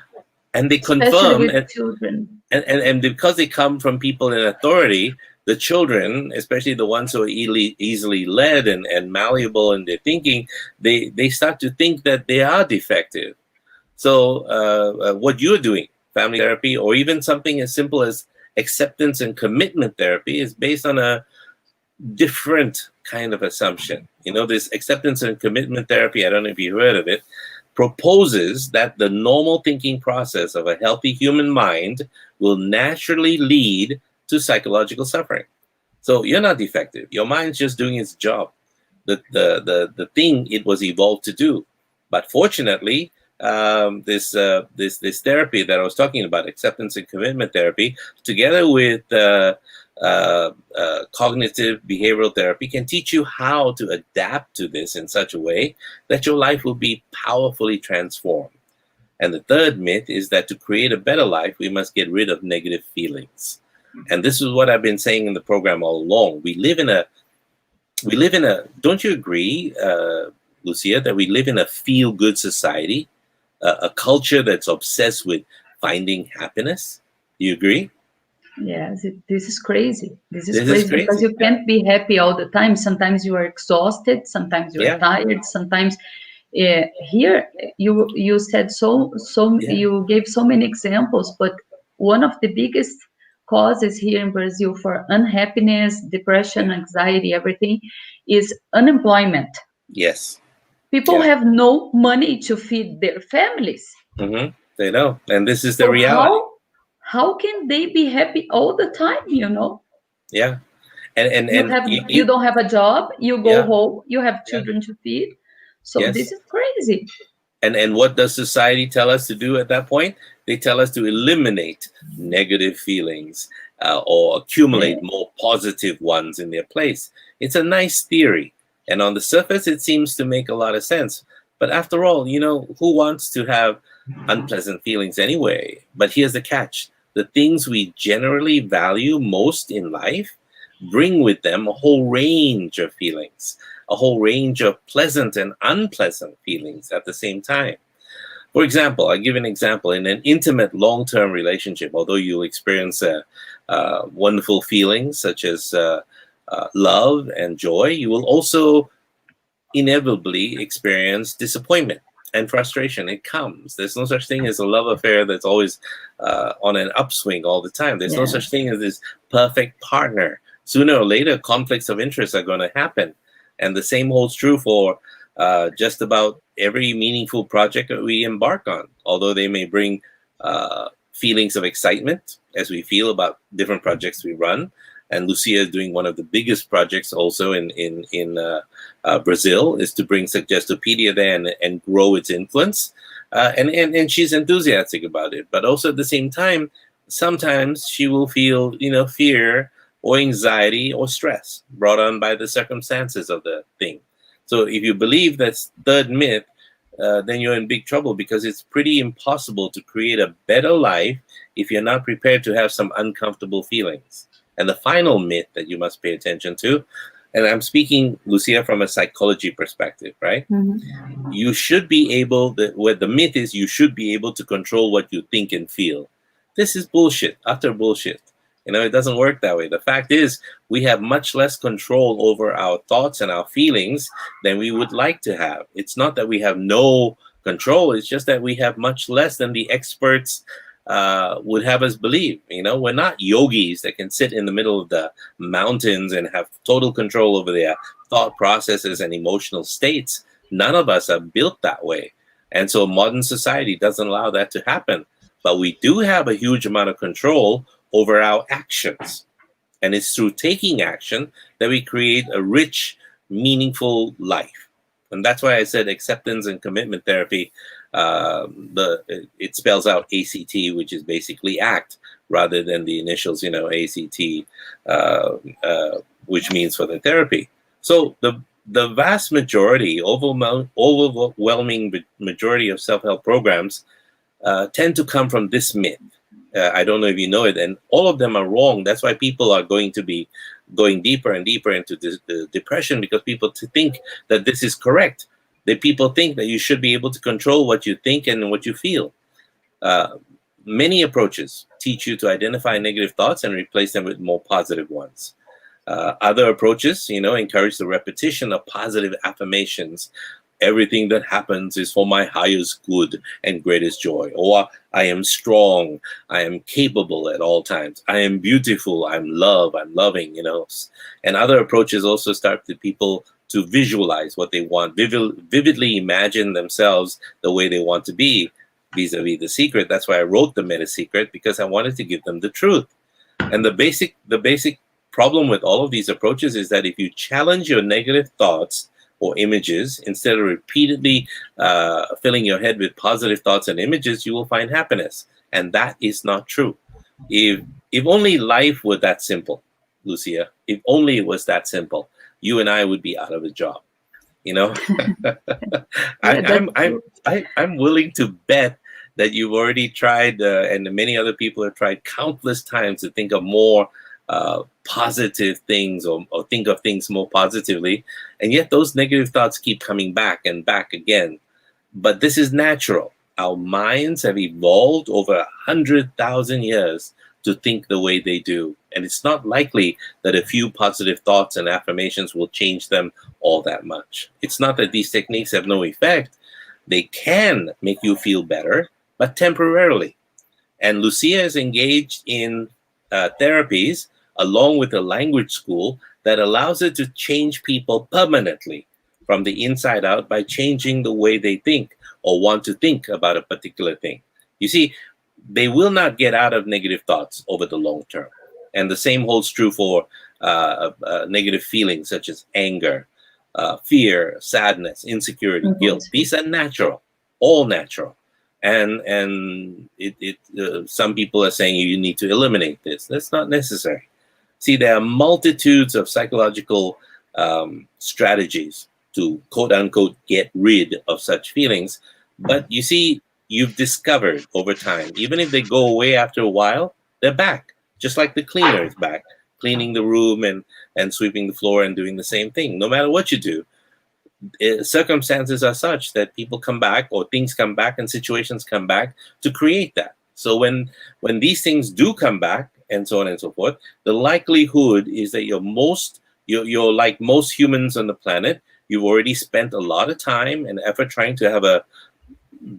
and they Especially confirm, with children. and because they come from people in authority, the children, especially the ones who are easily led and malleable in their thinking, they start to think that they are defective. So what you're doing, family therapy, or even something as simple as acceptance and commitment therapy, is based on a different kind of assumption. You know, this acceptance and commitment therapy, I don't know if you heard of it, proposes that the normal thinking process of a healthy human mind will naturally lead to psychological suffering. So you're not defective. Your mind's just doing its job, the thing it was evolved to do. But fortunately, this therapy that I was talking about, acceptance and commitment therapy, together with cognitive behavioral therapy, can teach you how to adapt to this in such a way that your life will be powerfully transformed. And the third myth is that to create a better life, we must get rid of negative feelings. And this is what I've been saying in the program all along. We live in a, don't you agree, Lucia, that we live in a feel-good society, a culture that's obsessed with finding happiness? Do you agree? Yes, this is crazy. This is This is crazy because crazy. you can't be happy all the time. Sometimes you are exhausted. Sometimes you are Yeah. tired. Sometimes here you said Yeah. you gave so many examples, but one of the biggest causes here in Brazil for unhappiness, depression, anxiety, everything is unemployment. Yes. People Yeah. have no money to feed their families. They know, and this is the So reality. how can they be happy all the time? Yeah, and You and have you, you you don't have a job, you go yeah, home, you have yeah, children to feed. So this yes. is crazy. And what does society tell us to do at that point? They tell us to eliminate negative feelings, or accumulate Yeah. more positive ones in their place. It's a nice theory, and on the surface, it seems to make a lot of sense. But after all, who wants to have unpleasant feelings anyway? But here's the catch: the things we generally value most in life bring with them a whole range of feelings, a whole range of pleasant and unpleasant feelings at the same time. For example, I'll give an example. In an intimate long-term relationship, although you'll experience wonderful feelings such as love and joy, you will also inevitably experience disappointment and frustration. It comes. There's no such thing as a love affair that's always on an upswing all the time. There's no Yes. such thing as this perfect partner. Sooner or later, conflicts of interest are going to happen. And the same holds true for just about every meaningful project that we embark on, although they may bring feelings of excitement as we feel about different projects we run. And Lucia is doing one of the biggest projects also in Brazil, is to bring Suggestopedia there and grow its influence. And she's enthusiastic about it. But also at the same time, sometimes she will feel, fear or anxiety or stress brought on by the circumstances of the thing. So if you believe that's third myth, then you're in big trouble, because it's pretty impossible to create a better life if you're not prepared to have some uncomfortable feelings. And the final myth that you must pay attention to, and I'm speaking, Lucia, from a psychology perspective, right? Mhm. You should be able, what the myth is, you should be able to control what you think and feel. This is bullshit, utter bullshit. It doesn't work that way. The fact is, we have much less control over our thoughts and our feelings than we would like to have. It's not that we have no control, it's just that we have much less than the experts would have us believe. We're not yogis that can sit in the middle of the mountains and have total control over their thought processes and emotional states. None of us are built that way. And so modern society doesn't allow that to happen. But we do have a huge amount of control over our actions. And it's through taking action that we create a rich, meaningful life. And that's why I said acceptance and commitment therapy. It spells out ACT, which is basically ACT, rather than the initials, ACT, which means for the therapy. So the vast majority, overwhelming majority of self-help programs tend to come from this myth. I don't know if you know it, and all of them are wrong. That's why people are going to be going deeper and deeper into the depression, because people think that this is correct. That people think that you should be able to control what you think and what you feel. many approaches teach you to identify negative thoughts and replace them with more positive ones. Other approaches, encourage the repetition of positive affirmations. Everything that happens is for my highest good and greatest joy. Or I am strong. I am capable at all times. I am beautiful. I'm love. I'm loving, And other approaches also start the people to visualize what they want, vividly imagine themselves the way they want to be, vis-a-vis The Secret. That's why I wrote The Meta Secret, because I wanted to give them the truth. And the basic problem with all of these approaches is that if you challenge your negative thoughts or images, instead of repeatedly filling your head with positive thoughts and images, you will find happiness. And that is not true. If only life were that simple, Lucia, if only it was that simple, you and I would be out of a job. I'm willing to bet that you've already tried, and many other people have tried countless times to think of more positive things or think of things more positively, and yet those negative thoughts keep coming back and back again. But this is natural. Our minds have evolved over 100,000 years to think the way they do, and it's not likely that a few positive thoughts and affirmations will change them all that much. It's not that these techniques have no effect. They can make you feel better, but temporarily. And Lucia is engaged in therapies along with a language school that allows her to change people permanently from the inside out by changing the way they think or want to think about a particular thing. You see, they will not get out of negative thoughts over the long term. And the same holds true for negative feelings such as anger, fear, sadness, insecurity, guilt. These are natural, all natural. And some people are saying you need to eliminate this. That's not necessary. See, there are multitudes of psychological strategies to quote unquote get rid of such feelings. But you see, you've discovered over time, even if they go away after a while, they're back. Just like the cleaner is back, cleaning the room and sweeping the floor and doing the same thing. No matter what you do, circumstances are such that people come back or things come back and situations come back to create that. So when these things do come back and so on and so forth, the likelihood is that you're like most humans on the planet. You've already spent a lot of time and effort trying to have a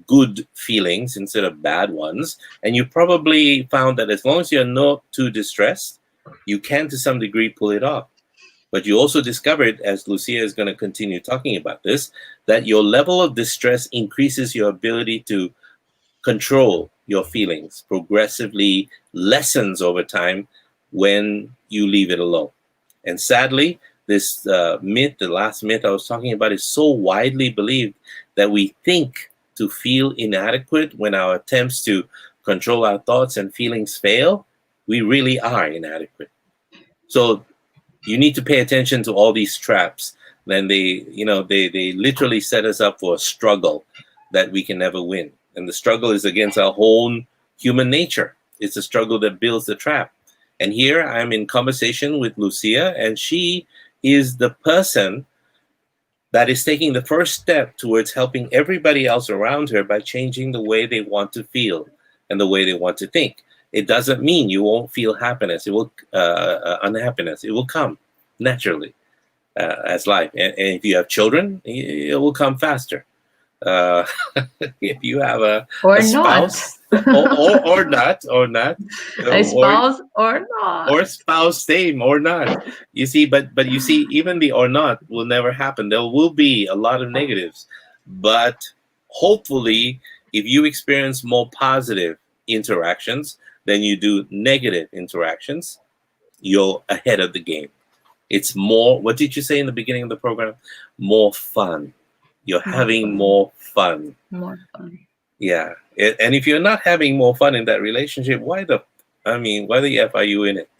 good feelings instead of bad ones. And you probably found that as long as you're not too distressed, you can to some degree pull it off. But you also discovered, as Lucia is going to continue talking about this, that your level of distress increases your ability to control your feelings, progressively lessens over time when you leave it alone. And sadly, this myth, the last myth I was talking about, is so widely believed that we think to feel inadequate when our attempts to control our thoughts and feelings fail. We really are inadequate. So you need to pay attention to all these traps. Then they literally set us up for a struggle that we can never win. And the struggle is against our whole human nature. It's a struggle that builds the trap. And here I'm in conversation with Lucia, and she is the person that is taking the first step towards helping everybody else around her by changing the way they want to feel and the way they want to think. It doesn't mean you won't feel happiness. It will unhappiness. It will come naturally as life. And if you have children, it will come faster. If you have a spouse, or not, a spouse or not, or spouse, same or not. You see, but you see, even the or not will never happen. There will be a lot of negatives, but hopefully, if you experience more positive interactions than you do negative interactions, you're ahead of the game. It's more, what did you say in the beginning of the program? More fun. You're having more fun. More fun. Yeah. And if you're not having more fun in that relationship, why the F are you in it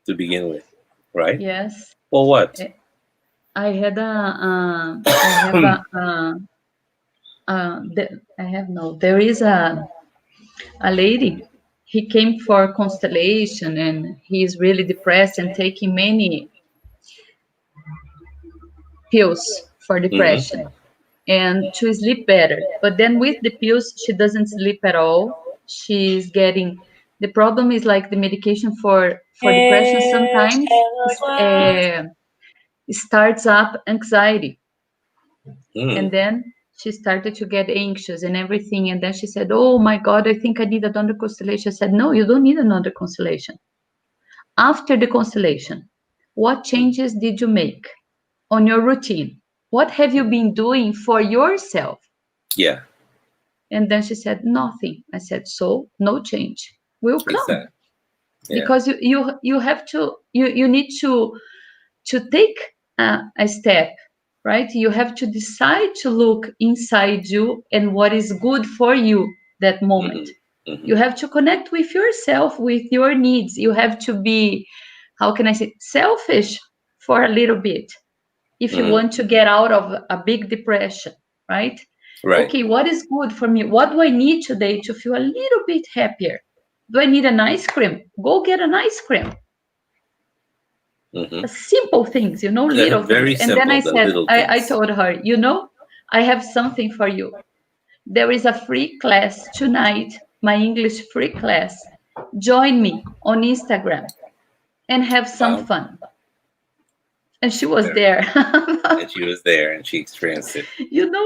to begin with? Right? Yes. For what? I had there is a lady. He came for constellation and he's really depressed and taking many pills for depression and to sleep better. But then with the pills, she doesn't sleep at all. she's getting, the problem is like the medication for depression sometimes starts up anxiety. And then she started to get anxious and everything. And then she said, oh my God, I think I need another constellation. I said, no, you don't need another constellation. After the constellation, what changes did you make on your routine? What have you been doing for yourself? Yeah. And then she said, nothing. I said, so no change will come. Exactly. Yeah. Because you have to, you need to take a step, right? You have to decide to look inside you and what is good for you that moment. You have to connect with yourself, with your needs. You have to be, how can I say, selfish for a little bit if you want to get out of a big depression, right? Right. Okay, what is good for me? What do I need today to feel a little bit happier? Do I need an ice cream? Go get an ice cream. Simple things, little very things. And then I simple, said, I told her, I have something for you. There is a free class tonight, my English free class. Join me on Instagram and have some fun. And she was there. And she was there and she experienced it.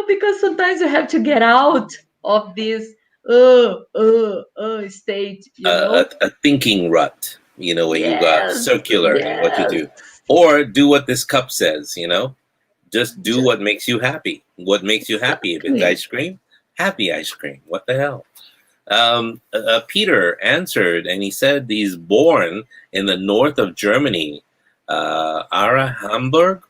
Because sometimes you have to get out of this state, A thinking rut, when you got circular in what you do. Or do what this cup says, just do what makes you happy. What makes you happy? If it's ice cream, happy ice cream. What the hell? Peter answered, and he said he's born in the north of Germany, Ara, Hamburg.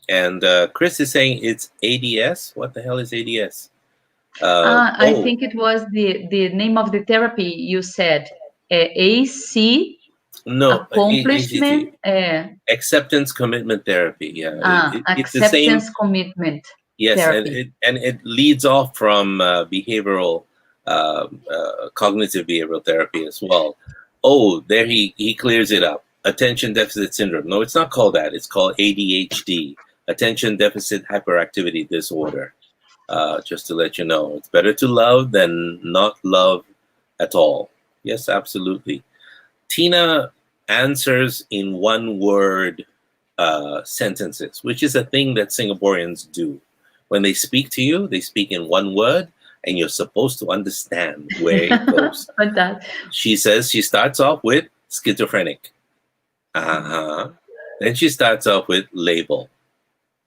And Chris is saying it's ADS. What the hell is ADS? I think it was the name of the therapy you said. AC. No, accomplishment. Acceptance commitment therapy. Yeah. It's the same. Commitment. Yes, therapy. and it leads off from behavioral, cognitive behavioral therapy as well. Oh, there he clears it up. Attention deficit syndrome. No, it's not called that. It's called ADHD, attention deficit hyperactivity disorder. Just to let you know, it's better to love than not love at all. Yes, absolutely. Tina answers in one word sentences, which is a thing that Singaporeans do. When they speak to you, they speak in one word, and you're supposed to understand where it goes. She says she starts off with schizophrenic. Then she starts off with label.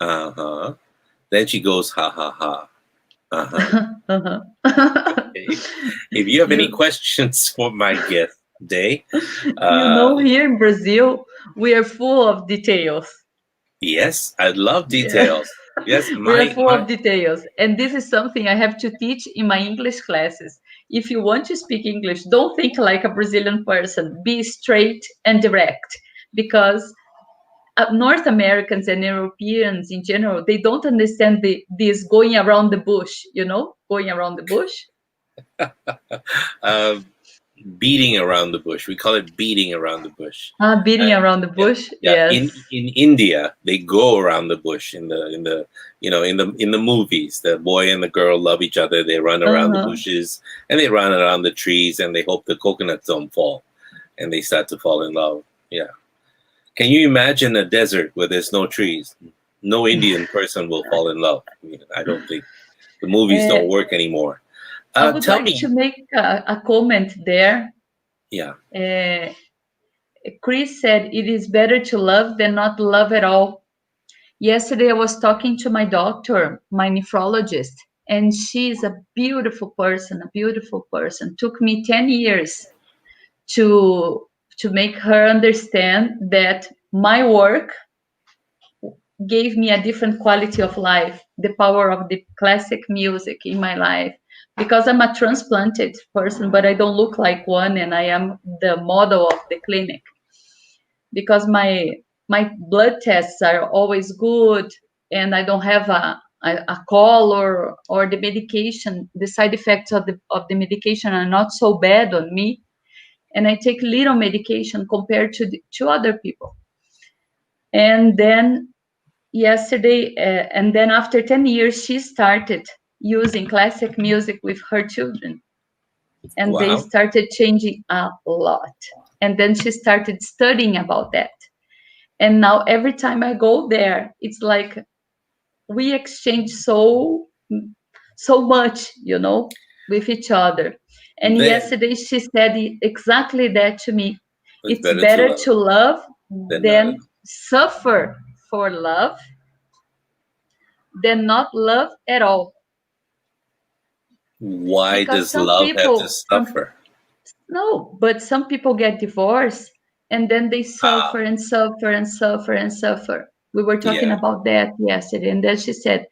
Then she goes ha ha ha. Okay. If you have any questions for my guest today, here in Brazil we are full of details. Yes, I love details. Yes, we are full of details, and this is something I have to teach in my English classes. If you want to speak English, don't think like a Brazilian person. Be straight and direct, because North Americans and Europeans in general, they don't understand this going around the bush, going around the bush. Beating around the bush. We call it beating around the bush. Beating around the bush. Yeah. Yes. In India, they go around the bush in the movies. The boy and the girl love each other. They run around the bushes and they run around the trees and they hope the coconuts don't fall, and they start to fall in love. Yeah. Can you imagine a desert where there's no trees? No Indian person will fall in love. I don't think the movies don't work anymore. I would like to make a comment there. Yeah. Chris said it is better to love than not love at all. Yesterday I was talking to my doctor, my nephrologist, and she is a beautiful person, Took me 10 years to make her understand that my work gave me a different quality of life, the power of the classic music in my life. Because I'm a transplanted person, but I don't look like one, and I am the model of the clinic. Because my blood tests are always good, and I don't have a call or the medication. The side effects of the medication are not so bad on me, and I take little medication compared to other people. And then yesterday, and then after 10 years, she started using classic music with her children. and they Wow. started changing a lot. And then she started studying about that. And now every time I go there, it's like we exchange so much, with each other. And Then yesterday she said exactly that to me. it's It's better to better love to love than not love. than suffer for love than not love at all. Why Because does some love have to people, suffer? no, but some people get divorced and then they Ah, suffer and suffer and suffer and suffer. We were talking yeah. about that yesterday, and then she said,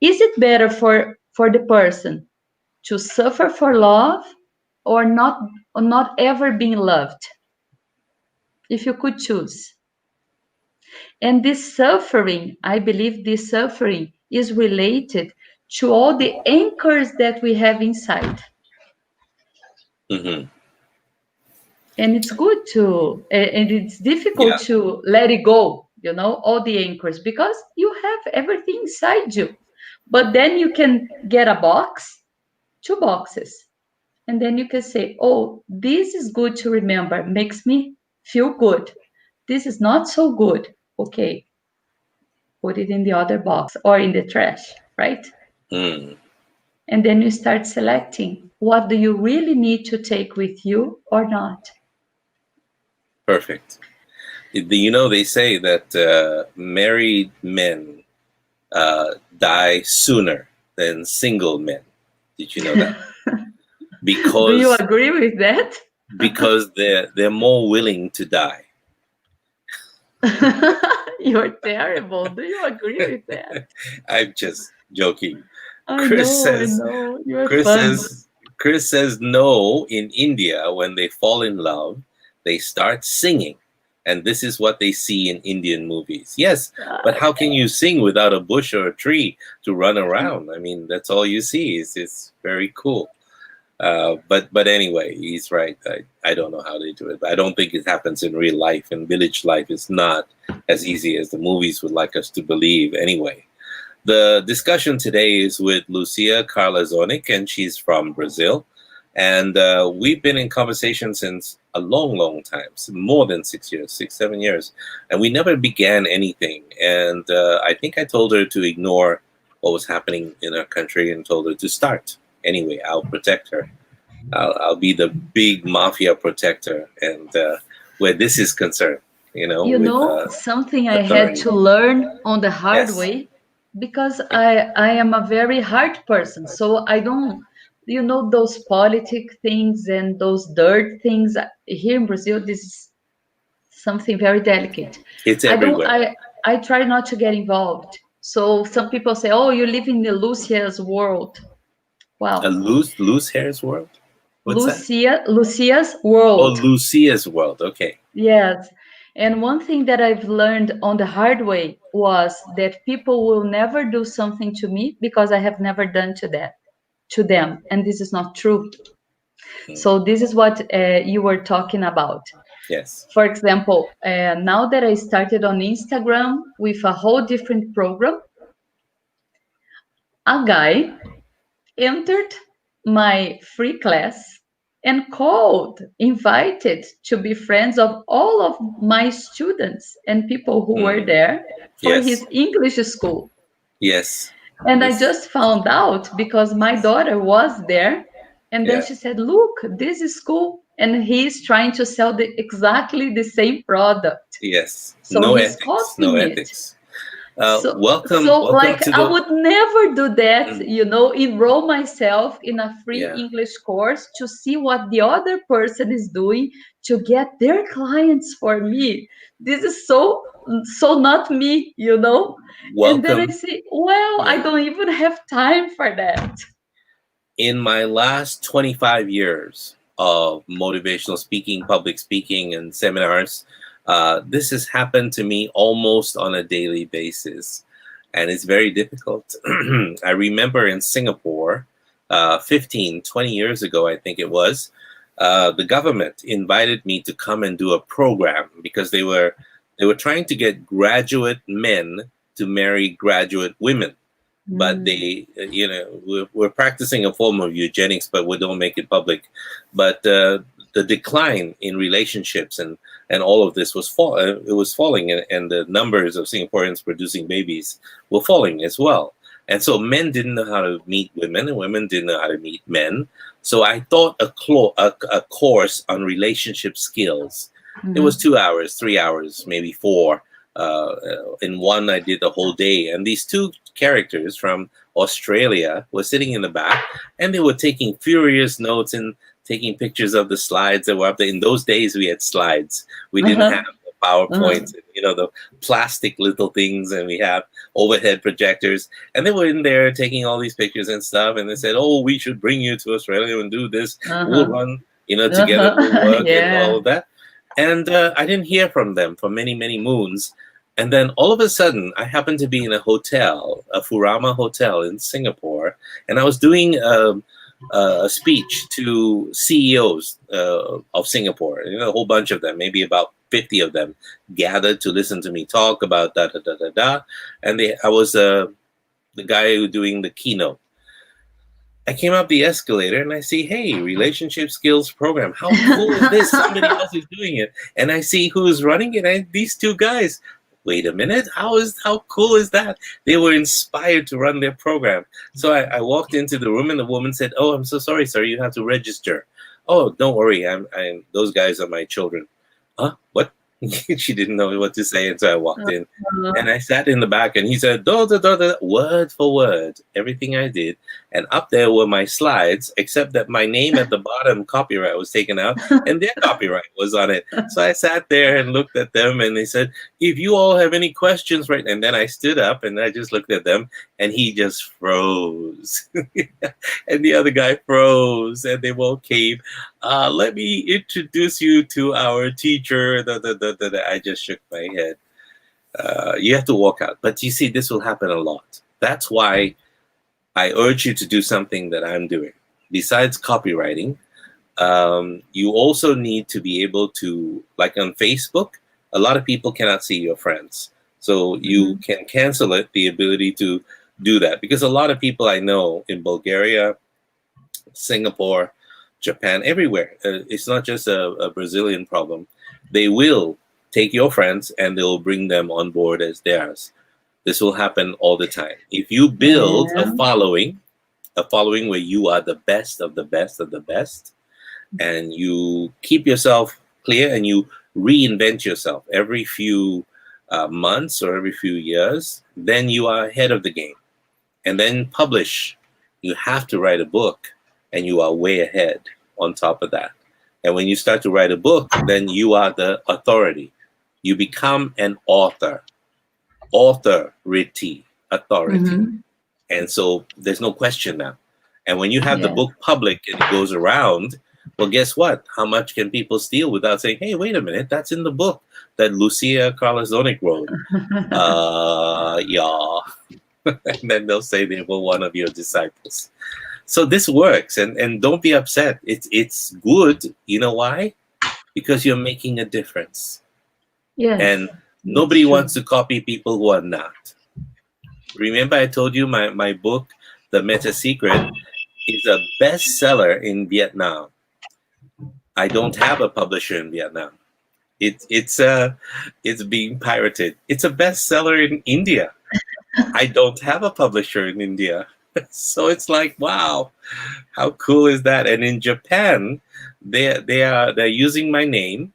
is it better for the person to suffer for love or not ever being loved, if you could choose? And this suffering, I believe this suffering is related to all the anchors that we have inside. Hmm. And it's good to, and it's difficult Yeah. to let it go, all the anchors, because you have everything inside you. But then you can get a box, two boxes, and then you can say, oh, this is good to remember, makes me feel good. This is not so good. Okay, put it in the other box or in the trash, right? Mm, And then you start selecting, what do you really need to take with you or not? perfect. They say that married men die sooner than single men. Did you know that? Do you Because agree with that? they're more willing to die. You're terrible. Do you agree with that? I'm just joking. I Chris know, I says know. You're Chris fun. says Chris says no. In India, when they fall in love, they start singing, and this is what they see in Indian movies. Yes, but how can you sing without a bush or a tree to run around? I mean, that's all you see. It's very cool. But anyway, he's right. I don't know how they do it. I don't think it happens in real life. And village life is not as easy as the movies would like us to believe. Anyway, the discussion today is with Lucia Carla Zornik, and she's from Brazil. And we've been in conversation since a long, long time, more than 6 years, 7 years. And we never began anything. And I think I told her to ignore what was happening in her country and told her to start. Anyway, I'll protect her. I'll be the big mafia protector. And where this is concerned, with Something I had authority. to learn on the hard Yes. way, because I am a very hard person. So I don't, those politic things and those dirt things here in Brazil, this is something very delicate. It's I don't, everywhere. I try not to get involved. So some people say, oh, you live in the Lucia's world. A Wow. loose hairs world? What's that? Lucia's Oh, world. Lucia's world. Okay. Yes. And one thing that I've learned on the hard way was that people will never do something to me because I have never done to them. And this is not true. So this is what you were talking about. Yes. For example, now that I started on Instagram with a whole different program, a guy entered my free class and called, invited to be friends of all of my students and people who were Mm. there for Yes. his English school. Yes. And I This. just found out because my daughter was there. And then Yeah. she said, look, this is school. And he's trying to sell exactly the same product. Yes. So No he's ethics. No copying it. ethics. So, Welcome. so Welcome like to I the. would never do that, Mm. enroll myself in a free Yeah. English course to see what the other person is doing to get their clients for me. This is so not me. And then I Welcome. say, well, I Yeah. don't even have time for that. In my last 25 years of motivational speaking, public speaking, and seminars, this has happened to me almost on a daily basis. And it's very difficult. I remember in Singapore, 15, 20 years ago, I think it was, the government invited me to come and do a program because they were trying to get graduate men to marry graduate women. but Mm. they, we're practicing a form of eugenics, but we don't make it public. But the decline in relationships and all of this it was falling, and the numbers of Singaporeans producing babies were falling as well. And so men didn't know how to meet women, and women didn't know how to meet men. So I taught a course on relationship skills. It was Mhm. 2 hours, 3 hours, maybe four. In one, I did the whole day, and these two characters from Australia were sitting in the back, and they were taking furious notes and taking pictures of the slides that were up there. In those days, we had slides. We didn't Uh-huh. have the Uh-huh. PowerPoints, the plastic little things, and we have overhead projectors. And they were in there taking all these pictures and stuff. And they said, "Oh, we should bring you to Australia and do this. We'll Uh-huh. run, together. We'll Uh-huh. work and Yeah. all of that." And I didn't hear from them for many, many moons. And then all of a sudden, I happened to be in a hotel, a Furama hotel in Singapore, and I was doing a speech to CEOs of Singapore. A whole bunch of them, maybe about 50 of them, gathered to listen to me talk about da da da da da. And I was the guy who doing the keynote. I came up the escalator and I see, hey, relationship skills program. How cool is this? Somebody else is doing it. And I see who's running it. And these two guys. Wait a minute. How cool is that? They were inspired to run their program. So I walked into the room and the woman said, "Oh, I'm so sorry, sir. You have to register." "Oh, don't worry. I'm those guys are my children." "Huh? What?" She didn't know what to say, and so I walked in. Uh-huh. And I sat in the back, and he said, da, da, da, da, word for word, everything I did. And up there were my slides, except that my name at the bottom, copyright, was taken out, and their copyright was on it. So I sat there and looked at them, and they said, "If you all have any questions," right? And then I stood up, and I just looked at them, and he just froze. And the other guy froze, and they both came. "Let me introduce you to our teacher." Da, da, da, da, da. I just shook my head. You have to walk out. But you see, this will happen a lot. That's why I urge you to do something that I'm doing. Besides copywriting, you also need to be able to, like on Facebook, a lot of people cannot see your friends. So you Mhm. can cancel it, the ability to do that. Because a lot of people I know in Bulgaria, Singapore, Japan, everywhere, it's not just a Brazilian problem. They will take your friends and they'll bring them on board as theirs. This will happen all the time. If you build Yeah. a following where you are the best of the best of the best, and you keep yourself clear and you reinvent yourself every few months or every few years, then you are ahead of the game. And then publish. You have to write a book, and you are way ahead on top of that. And when you start to write a book, then you are the authority. You become an author, authority, authority. Mhm. And so there's no question now. And when you have the Yeah. book public and it goes around, well, guess what? How much can people steal without saying, "Hey, wait a minute, that's in the book that Lucia Carlazonic wrote"? Yeah. And then they'll say they were one of your disciples. So this works, and don't be upset. It's good. You know why? Because you're making a difference. Yes, And that's nobody true. wants to copy people who are not. Remember, I told you my book, The Meta Secret, is a bestseller in Vietnam. I don't have a publisher in Vietnam. It's being pirated. It's a bestseller in India. I don't have a publisher in India. So it's like, wow, how cool is that? And in Japan, they're using my name,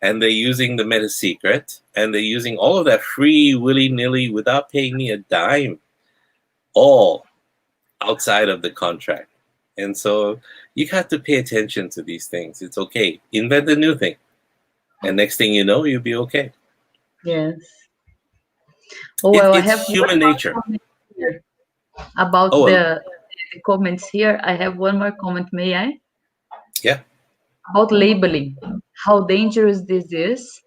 and they're using the Meta Secret, and they're using all of that free willy nilly without paying me a dime, all outside of the contract. And so you have to pay attention to these things. It's okay. Invent a new thing, and next thing you know, you'll be okay. Yes. Oh, well, I It's have one human more nature. comment here about Oh, well, the comments here. I have one more comment, may I? yeah, About labeling, how dangerous this is.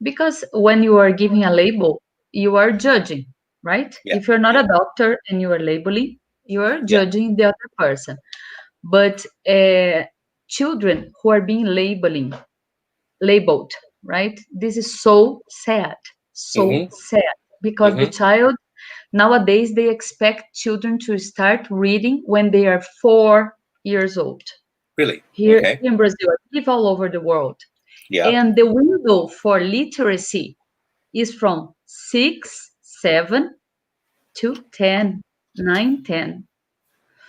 Because when you are giving a label, you are judging, right? yeah, If you're not yeah, a doctor and you are labeling, you are yeah. judging the other person. But children who are being labeled, right? This is so sad, so Mm-hmm, sad, because the mm-hmm, child Nowadays, they expect children to start reading when they are 4 years old. Really? Here Okay. in Brazil, I live all over the world. Yeah. And the window for literacy is from 6, 7 to 10, 9, 10.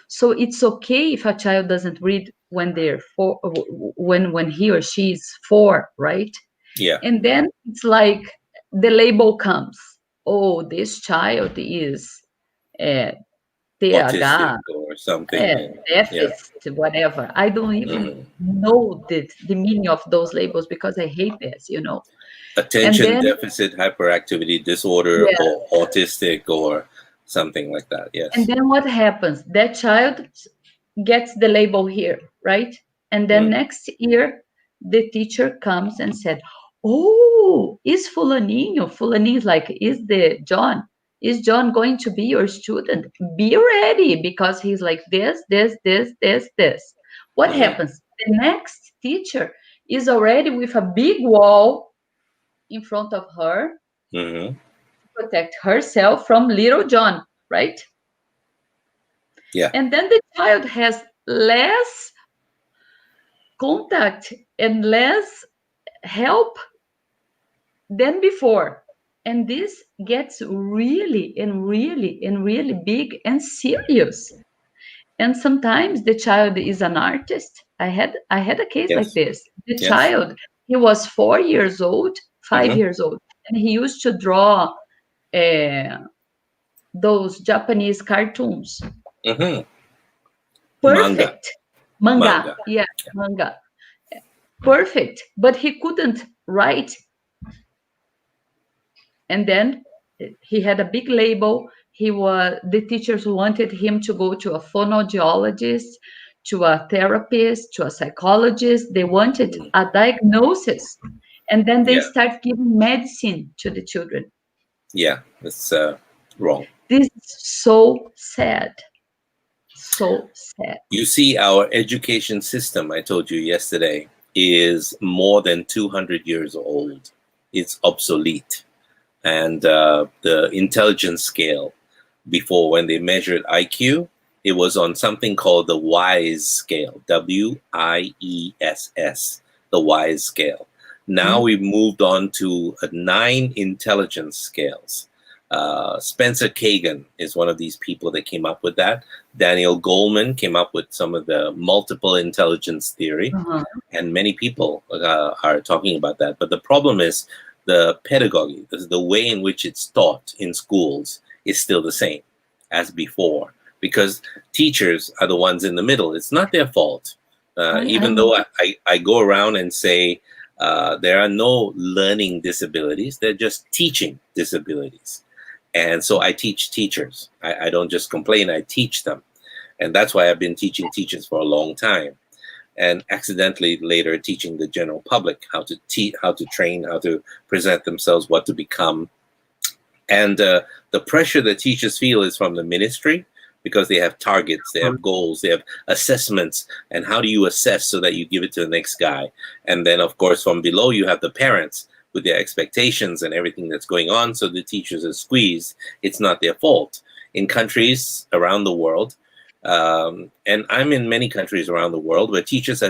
So it's okay if a child doesn't read when they're four, when he or she is 4, right? Yeah. And then it's like the label comes. Oh, this child is uh, Autistic TH, or something. Yeah. deficit, whatever. I don't even Mhm. know the meaning of those labels because I hate this, And Attention then, deficit hyperactivity disorder yeah, or autistic or something like that. and Yes. then what happens? That child gets the label here, right? And then Mm. next year, the teacher comes and said, "Oh, is Fulaninho? Fulaninho is like, is the John? Is John going to be your student? Be ready because he's like this, this, this, this, this." What Mhm. happens? The next teacher is already with a big wall in front of her Mhm. to protect herself from little John, right? Yeah. And then the child has less contact and less help than before. And this gets really and really and really big and serious. And sometimes the child is an artist. I had a case like Yes. this. The Yes. child, he was 4 years old, five Mhm. years old, and he used to draw uh, those Japanese cartoons. Mhm. Manga. Perfect. Manga. Manga. Yeah, manga. Perfect. But he couldn't write. And then he had a big label. The teachers wanted him to go to a phonoaudiologist, to a therapist, to a psychologist. They wanted Mm. a diagnosis. And then they Yeah. start giving medicine to the children. Yeah. It's wrong. This is so sad. So sad. You see, our education system, I told you yesterday, is more than 200 years old. It's obsolete. And the intelligence scale, before when they measured IQ, it was on something called the WISE scale, WIESS, the WISE scale. Now Mhm. we've moved on to 9 intelligence scales. Spencer Kagan is one of these people that came up with that. Daniel Goleman came up with some of the multiple intelligence theory, Uh-huh. and many people are talking about that. But the problem is the pedagogy, the way in which it's taught in schools, is still the same as before, because teachers are the ones in the middle. It's not their fault. I Even know. though I go around and say there are no learning disabilities, they're just teaching disabilities. And so I teach teachers. I don't just complain, I teach them. And that's why I've been teaching teachers for a long time, and accidentally later teaching the general public how to teach, how to train, how to present themselves, what to become. And the pressure that teachers feel is from the ministry, because they have targets, they have goals, they have assessments, and how do you assess so that you give it to the next guy? And then, of course, from below, you have the parents with their expectations and everything that's going on, so the teachers are squeezed. It's not their fault. In countries around the world, and I'm in many countries around the world where teachers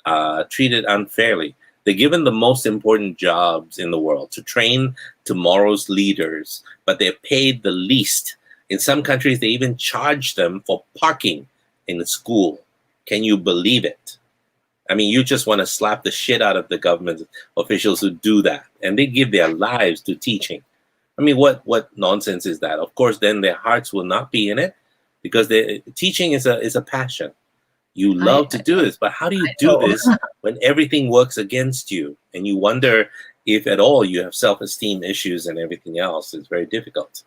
are treated unfairly. They're given the most important jobs in the world to train tomorrow's leaders, but they're paid the least. In some countries, they even charge them for parking in the school. Can you believe it? I mean, you just want to slap the shit out of the government officials who do that, and they give their lives to teaching. I mean, what nonsense is that? Of course, then their hearts will not be in it, because teaching is a passion. You I love to do this, but how do you do know. this when everything works against you, and you wonder if at all you have self-esteem issues and everything else? It's very difficult.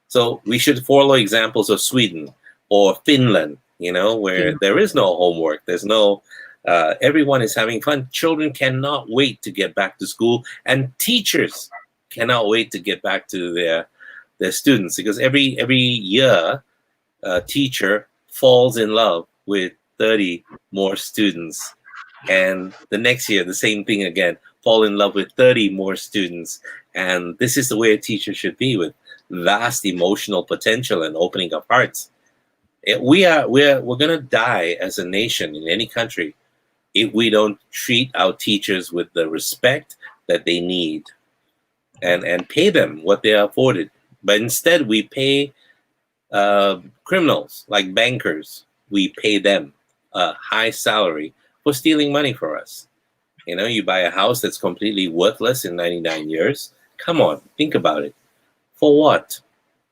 So we should follow examples of Sweden or Finland, where there is no homework. There's no, everyone is having fun. Children cannot wait to get back to school, and teachers cannot wait to get back to their students, because every year a teacher falls in love with 30 more students, and the next year the same thing again, fall in love with 30 more students. And this is the way a teacher should be with vast emotional potential and opening of hearts. We're gonna die as a nation in any country if we don't treat our teachers with the respect that they need and pay them what they are afforded. But instead, we pay criminals like bankers. We pay them a high salary for stealing money for us. You know, you buy a house that's completely worthless in 99 years. Come on, think about it. For what?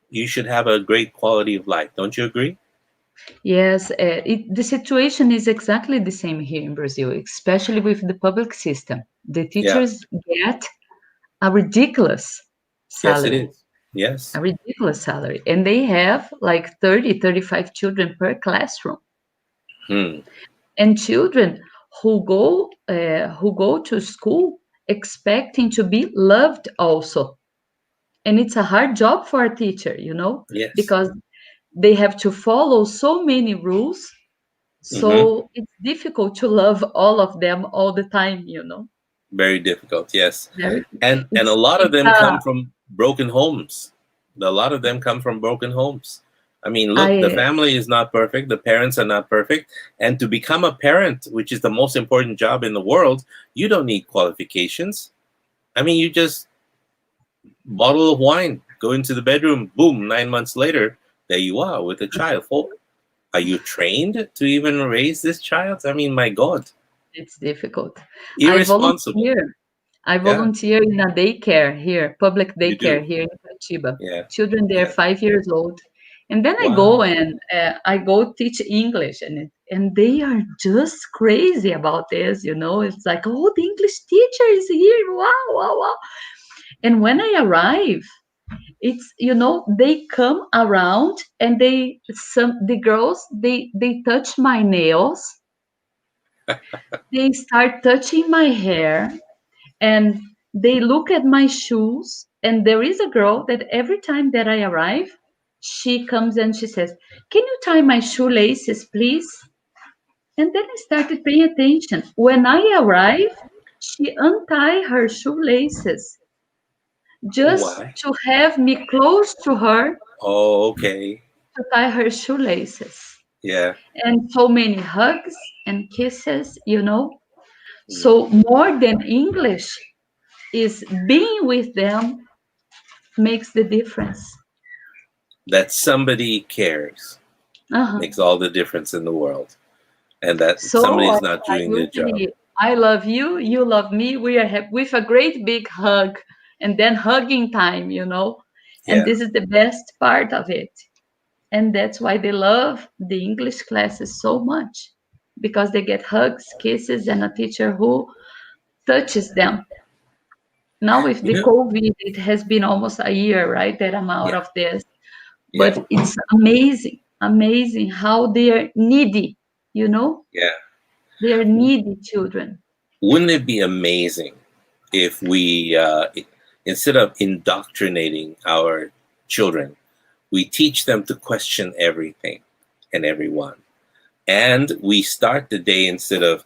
You should have a great quality of life. Don't you agree? Yes, the situation is exactly the same here in Brazil, especially with the public system. The Yeah. teachers get a ridiculous Yes, it salary, is. Yes. a ridiculous salary, and they have like 30, 35 children per classroom. Hmm. And children who go to school expecting to be loved also. And it's a hard job for a teacher, Yes. because they have to follow so many rules. Hmm. So it's difficult to love all of them all the time. Very difficult. Yes. Very, And a it's lot of it's them come from broken homes. A lot of them come from broken homes. I mean, look, the I family is not perfect, the parents are not perfect, and to become a parent, which is the most important job in the world, you don't need qualifications. I mean, you just bottle of wine, go into the bedroom, boom, 9 months later, there you are with a child. Oh, are you trained to even raise this child? I mean, my God, It's difficult. I irresponsible. volunteer. I Yeah, volunteer in a daycare here, public you daycare do. here in Curitiba. Yeah, Children, they're yeah. 5 years old, and then Wow. I go teach English, and they are just crazy about this. It's like, oh, the English teacher is here! Wow, wow, wow! And when I arrive, it's they come around and the girls they touch my nails, they start touching my hair, and they look at my shoes. And there is a girl that every time that I arrive, she comes and she says, "Can you tie my shoelaces, please?" And then I started paying attention. When I arrive, she untie her shoelaces just Why? to have me close to her Oh, okay. to tie her shoelaces. Yeah. And so many hugs and kisses. Mm. So more than English is being with them makes the difference. That somebody cares Uh-huh. makes all the difference in the world, and that So somebody's not I doing their job. usually, I love you, you love me. We are with a great big hug, and then hugging time. And Yeah. this is the best part of it. And that's why they love the English classes so much, because they get hugs, kisses, and a teacher who touches them. Now with You the know? COVID, it has been almost a year, right, that I'm out Yeah. of this. Yeah. But it's amazing, amazing how they are needy, you know? Yeah. They are needy children. Wouldn't it be amazing if we, instead of indoctrinating our children, we teach them to question everything and everyone, and we start the day instead of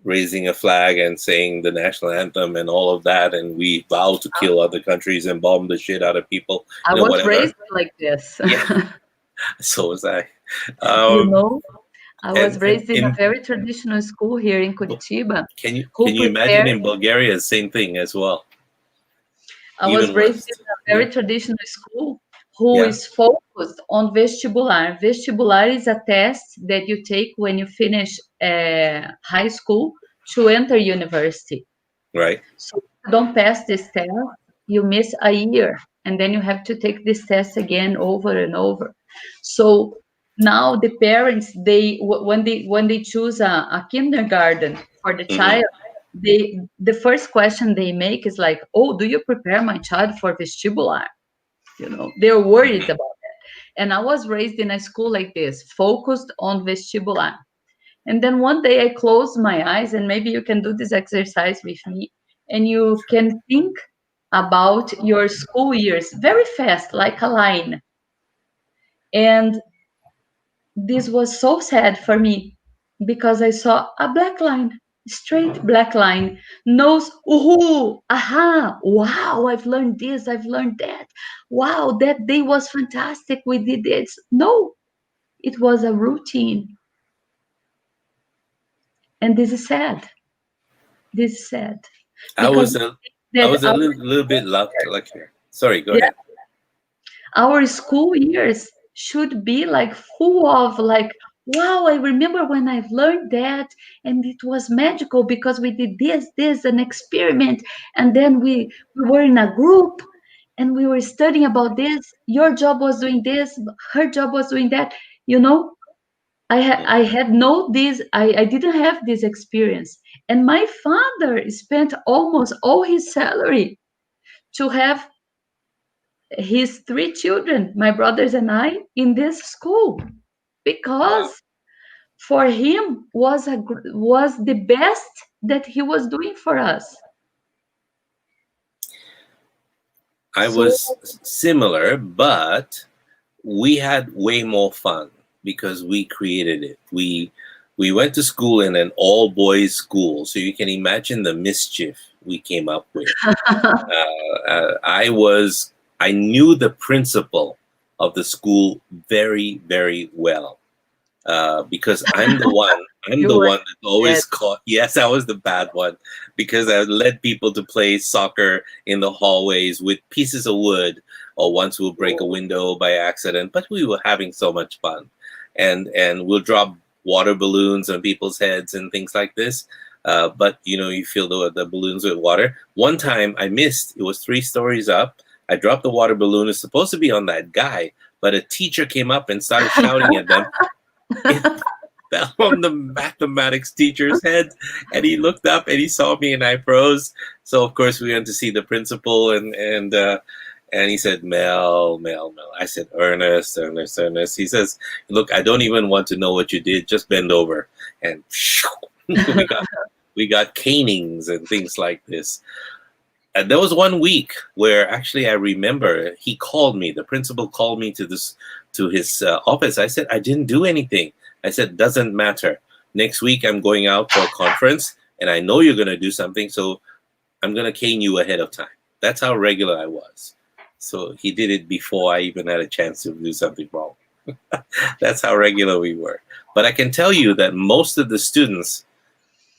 raising a flag and saying the national anthem and all of that, and we vow to kill other countries and bomb the shit out of people, I was whatever. raised like this. Yeah, so was I. you Um, know, I was and raised in a in very traditional school here in Curitiba can who you imagine prepared in Bulgaria, same thing as well, I was even raised in worse. a Yeah, very traditional school who yeah. is focused on vestibular. Vestibular is a test that you take when you finish high school to enter university. Right. So if you don't pass this test, you miss a year, and then you have to take this test again over and over. So now the parents, when they choose a kindergarten for the Hmm. child, the first question they make is like, "Oh, do you prepare my child for vestibular?" They're worried Hmm. about that. And I was raised in a school like this, focused on vestibular. And then one day I closed my eyes, and maybe you can do this exercise with me, and you can think about your school years very fast, like a line. And this was so sad for me because I saw a black line straight black line. Nose, ooh, aha, wow, I've learned this, I've learned that. Wow, that day was fantastic. We did this. No, it was a routine. And this is sad. This is sad. I Because was a I that was a little bit luckier. Sorry, go ahead. our school years should be like full of like, wow, I remember when I've learned that, and it was magical because we did this an experiment, and then we were in a group and we were studying about this. Your job was doing this, her job was doing that. You know, I had no this, I didn't have this experience. And my father spent almost all his salary to have his three children, my brothers and I, in this school, Wow. because for him was the best that he was doing for us. I So was similar, but we had way more fun because we created it. We went to school in an all boys school, so you can imagine the mischief we came up with. I knew the principal of the school very, very well, because I'm you the were one that always caught. Yes, I was the bad one because I led people to play soccer in the hallways with pieces of wood, or once we'll break a window by accident. But we were having so much fun, and we'll drop water balloons on people's heads and things like this. But you fill the balloons with water. One time I missed. It was 3 stories up. I dropped the water balloon. It's supposed to be on that guy, but a teacher came up and started shouting at them. It fell on the mathematics teacher's head, and he looked up and he saw me and I froze. So of course we went to see the principal, and he said, Mel, Mel, Mel. I said, Ernest, Ernest, Ernest. He says, look, I don't even want to know what you did. Just bend over. And we got canings and things like this. And there was one week where actually I remember he called me. The principal called me to his office. I said, I didn't do anything. I said, doesn't matter. Next week I'm going out for a conference, and I know you're going to do something, so I'm going to cane you ahead of time. That's how regular I was. So he did it before I even had a chance to do something wrong. That's how regular we were. But I can tell you that most of the students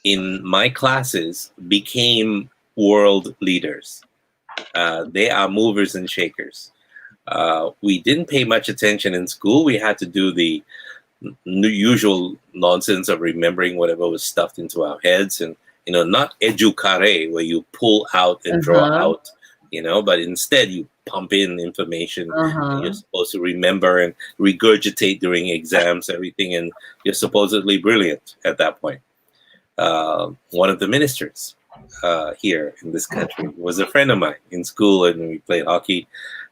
in my classes became world leaders. They are movers and shakers. We didn't pay much attention in school. We had to do the usual nonsense of remembering whatever was stuffed into our heads, and not educare, where you pull out and draw out, but instead you pump in information. And you're supposed to remember and regurgitate during exams, everything, and you're supposedly brilliant at that point. One of the ministers here in this country was a friend of mine in school, and we played hockey.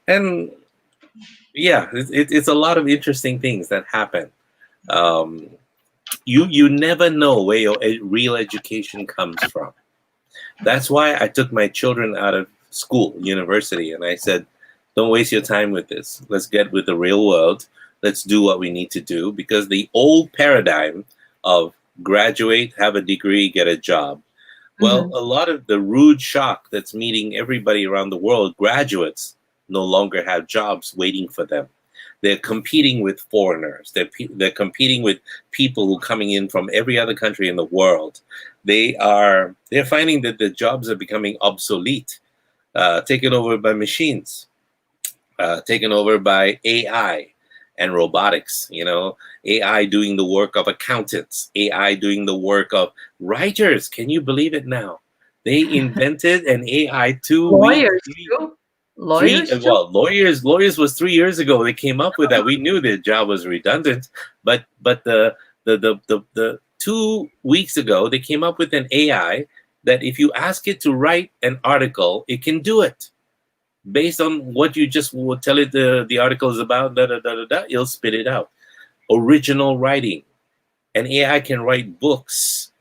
And yeah, it's a lot of interesting things that happen. You never know where your real education comes from. That's why I took my children out of school, university, and I said, don't waste your time with this. Let's get with the real world. Let's do what we need to do, because the old paradigm of graduate, have a degree, get a job. Well, a lot of the rude shock that's meeting everybody around the world, graduates no longer have jobs waiting for them. They're competing with foreigners. They're competing with people who are coming in from every other country in the world. They're finding that the jobs are becoming obsolete, taken over by machines, taken over by AI and robotics. AI doing the work of accountants, AI doing the work of writers. Can you believe it now? They invented an AI too. Lawyers too. Lawyers was 3 years ago. They came up with that. We knew their job was redundant, but the 2 weeks ago they came up with an AI that if you ask it to write an article, it can do it based on what you just will tell it the article is about. It'll spit it out. Original writing. An AI can write books,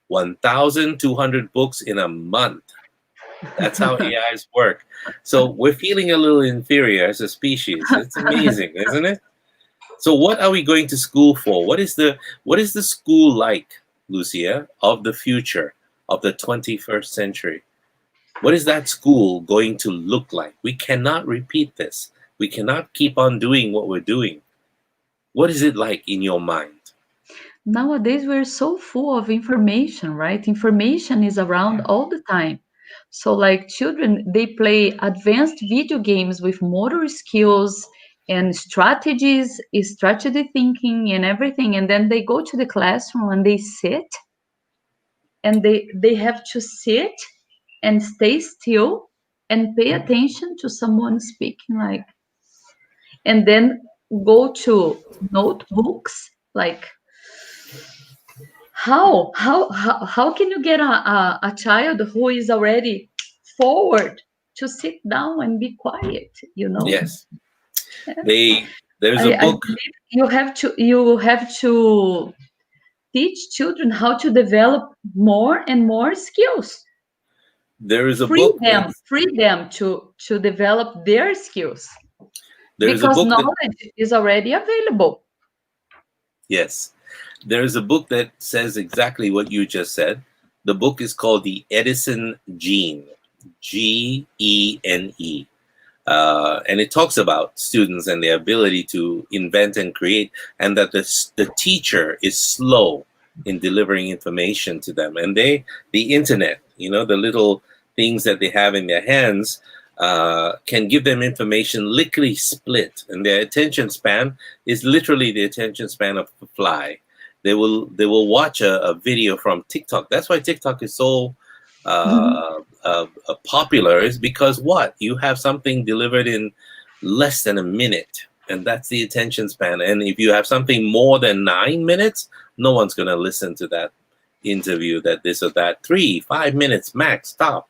1,200 books in a month. That's how AIs work. So we're feeling a little inferior as a species. It's amazing, isn't it? So what are we going to school for? What is the school like? Lucia, of the future of the 21st century. What is that school going to look like? We cannot repeat this. We cannot keep on doing what we're doing. What is it like in your mind? Nowadays, we're so full of information, right? Information is around all the time. So, like children, they play advanced video games with motor skills and strategies, strategy thinking, and everything. And then they go to the classroom and they sit and they have to sit and stay still and pay attention to someone speaking, like, and then go to notebooks, like how can you get a child who is already forward to sit down and be quiet, you know? Yes. There's a I book. believe you have to teach children how to develop more and more skills. There is a book. Free them to develop their skills, There is a because book that, knowledge is already available. yes. There is a book that says exactly what you just said. The book is called The Edison Gene, Gene. And it talks about students and their ability to invent and create, and that the teacher is slow in delivering information to them. And the internet, the little things that they have in their hands, can give them information lickety split, and their attention span is literally the attention span of a fly. They will watch a video from TikTok. That's why TikTok is so popular, is because what? You have something delivered in less than a minute, and that's the attention span. And if you have something more than 9 minutes, no one's going to listen to that interview, that this or that. 3-5 minutes max, stop.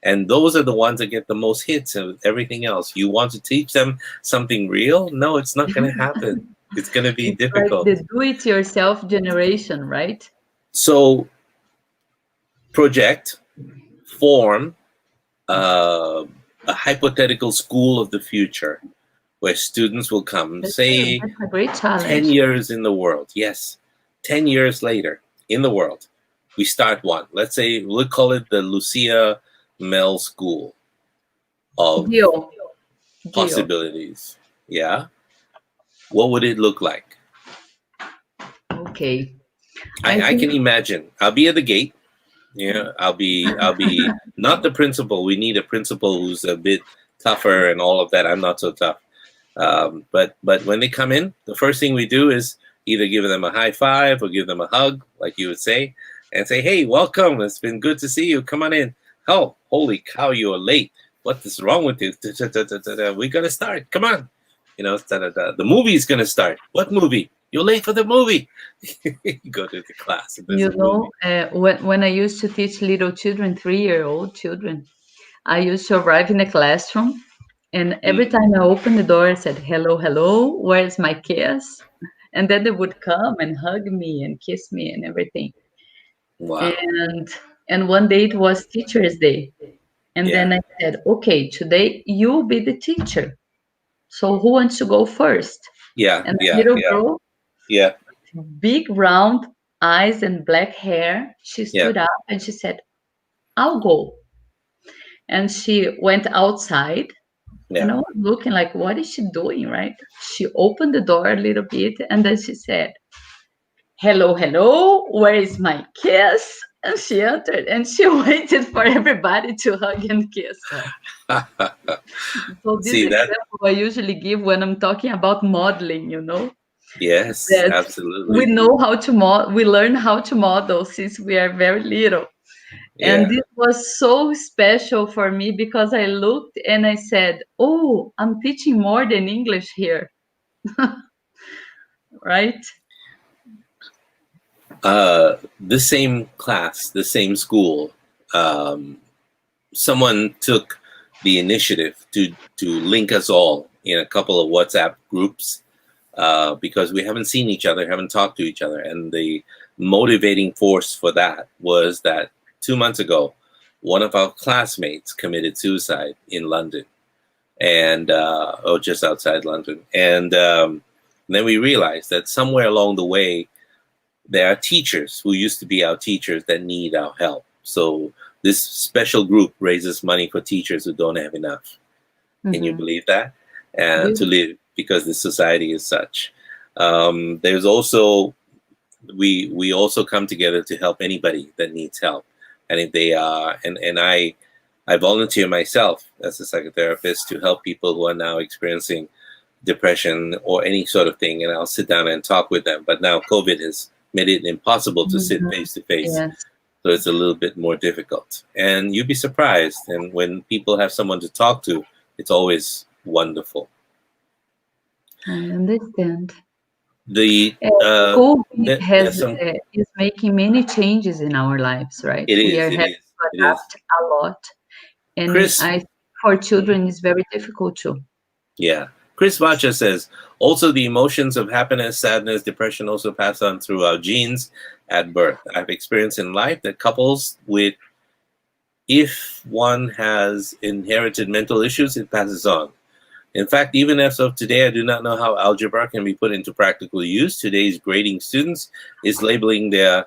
And those are the ones that get the most hits, and everything else. You want to teach them something real? No, it's not going to happen. It's going to be It's difficult. like the do-it-yourself generation, right? So project, form a hypothetical school of the future where students will come, That's say, a great challenge. 10 years in the world. Yes, 10 years later in the world, we start one. Let's say we'll call it the Lucia Mel School of Deal. possibilities. Yeah. What would it look like? Okay. I can imagine. I'll be at the gate. Yeah, I'll be not the principal. We need a principal who's a bit tougher and all of that. I'm not so tough. But when they come in, the first thing we do is either give them a high five or give them a hug, like you would say, and say, "Hey, welcome. It's been good to see you. Come on in." Oh, holy cow, you are late. What is wrong with you? We gotta start. Come on. The movie is gonna start. What movie? You're late for the movie. You go to the class. When I used to teach little children, 3-year-old children, I used to arrive in the classroom, and every time I opened the door, I said, "Hello, hello, where's my kiss?" And then they would come and hug me and kiss me and everything. Wow. And one day it was Teacher's Day. And then I said, "Okay, today you'll be the teacher. So who wants to go first?" And the little girl, big round eyes and black hair, she stood up and she said, "I'll go." And she went outside, looking like, what is she doing, right? She opened the door a little bit, and then she said, "Hello, hello, where is my kiss?" And she entered, and she waited for everybody to hug and kiss her. So this example I usually give when I'm talking about modeling, Yes, that absolutely. we know how to we learn how to model since we are very little. And this was so special for me because I looked and I said, "Oh, I'm teaching more than English here." Right? The same class, the same school, someone took the initiative to link us all in a couple of WhatsApp groups, because we haven't seen each other, haven't talked to each other. And the motivating force for that was that 2 months ago, one of our classmates committed suicide in London, and just outside London. And then we realized that somewhere along the way, there are teachers who used to be our teachers that need our help. So this special group raises money for teachers who don't have enough. Can you believe that? And to live, because the society is such. There's also, we also come together to help anybody that needs help. And if they are, and I volunteer myself as a psychotherapist to help people who are now experiencing depression or any sort of thing, and I'll sit down and talk with them. But now COVID has made it impossible to sit face to face. So it's a little bit more difficult. And you'd be surprised. And when people have someone to talk to, it's always wonderful. I understand. The COVID is making many changes in our lives, right? We are having to adapt a lot. And Chris, for children, it's very difficult too. Yeah. Chris Vacha says, also the emotions of happiness, sadness, depression also pass on through our genes at birth. I've experienced in life that couples with, if one has inherited mental issues, it passes on. In fact, even as of today, I do not know how algebra can be put into practical use. Today's grading students is labeling their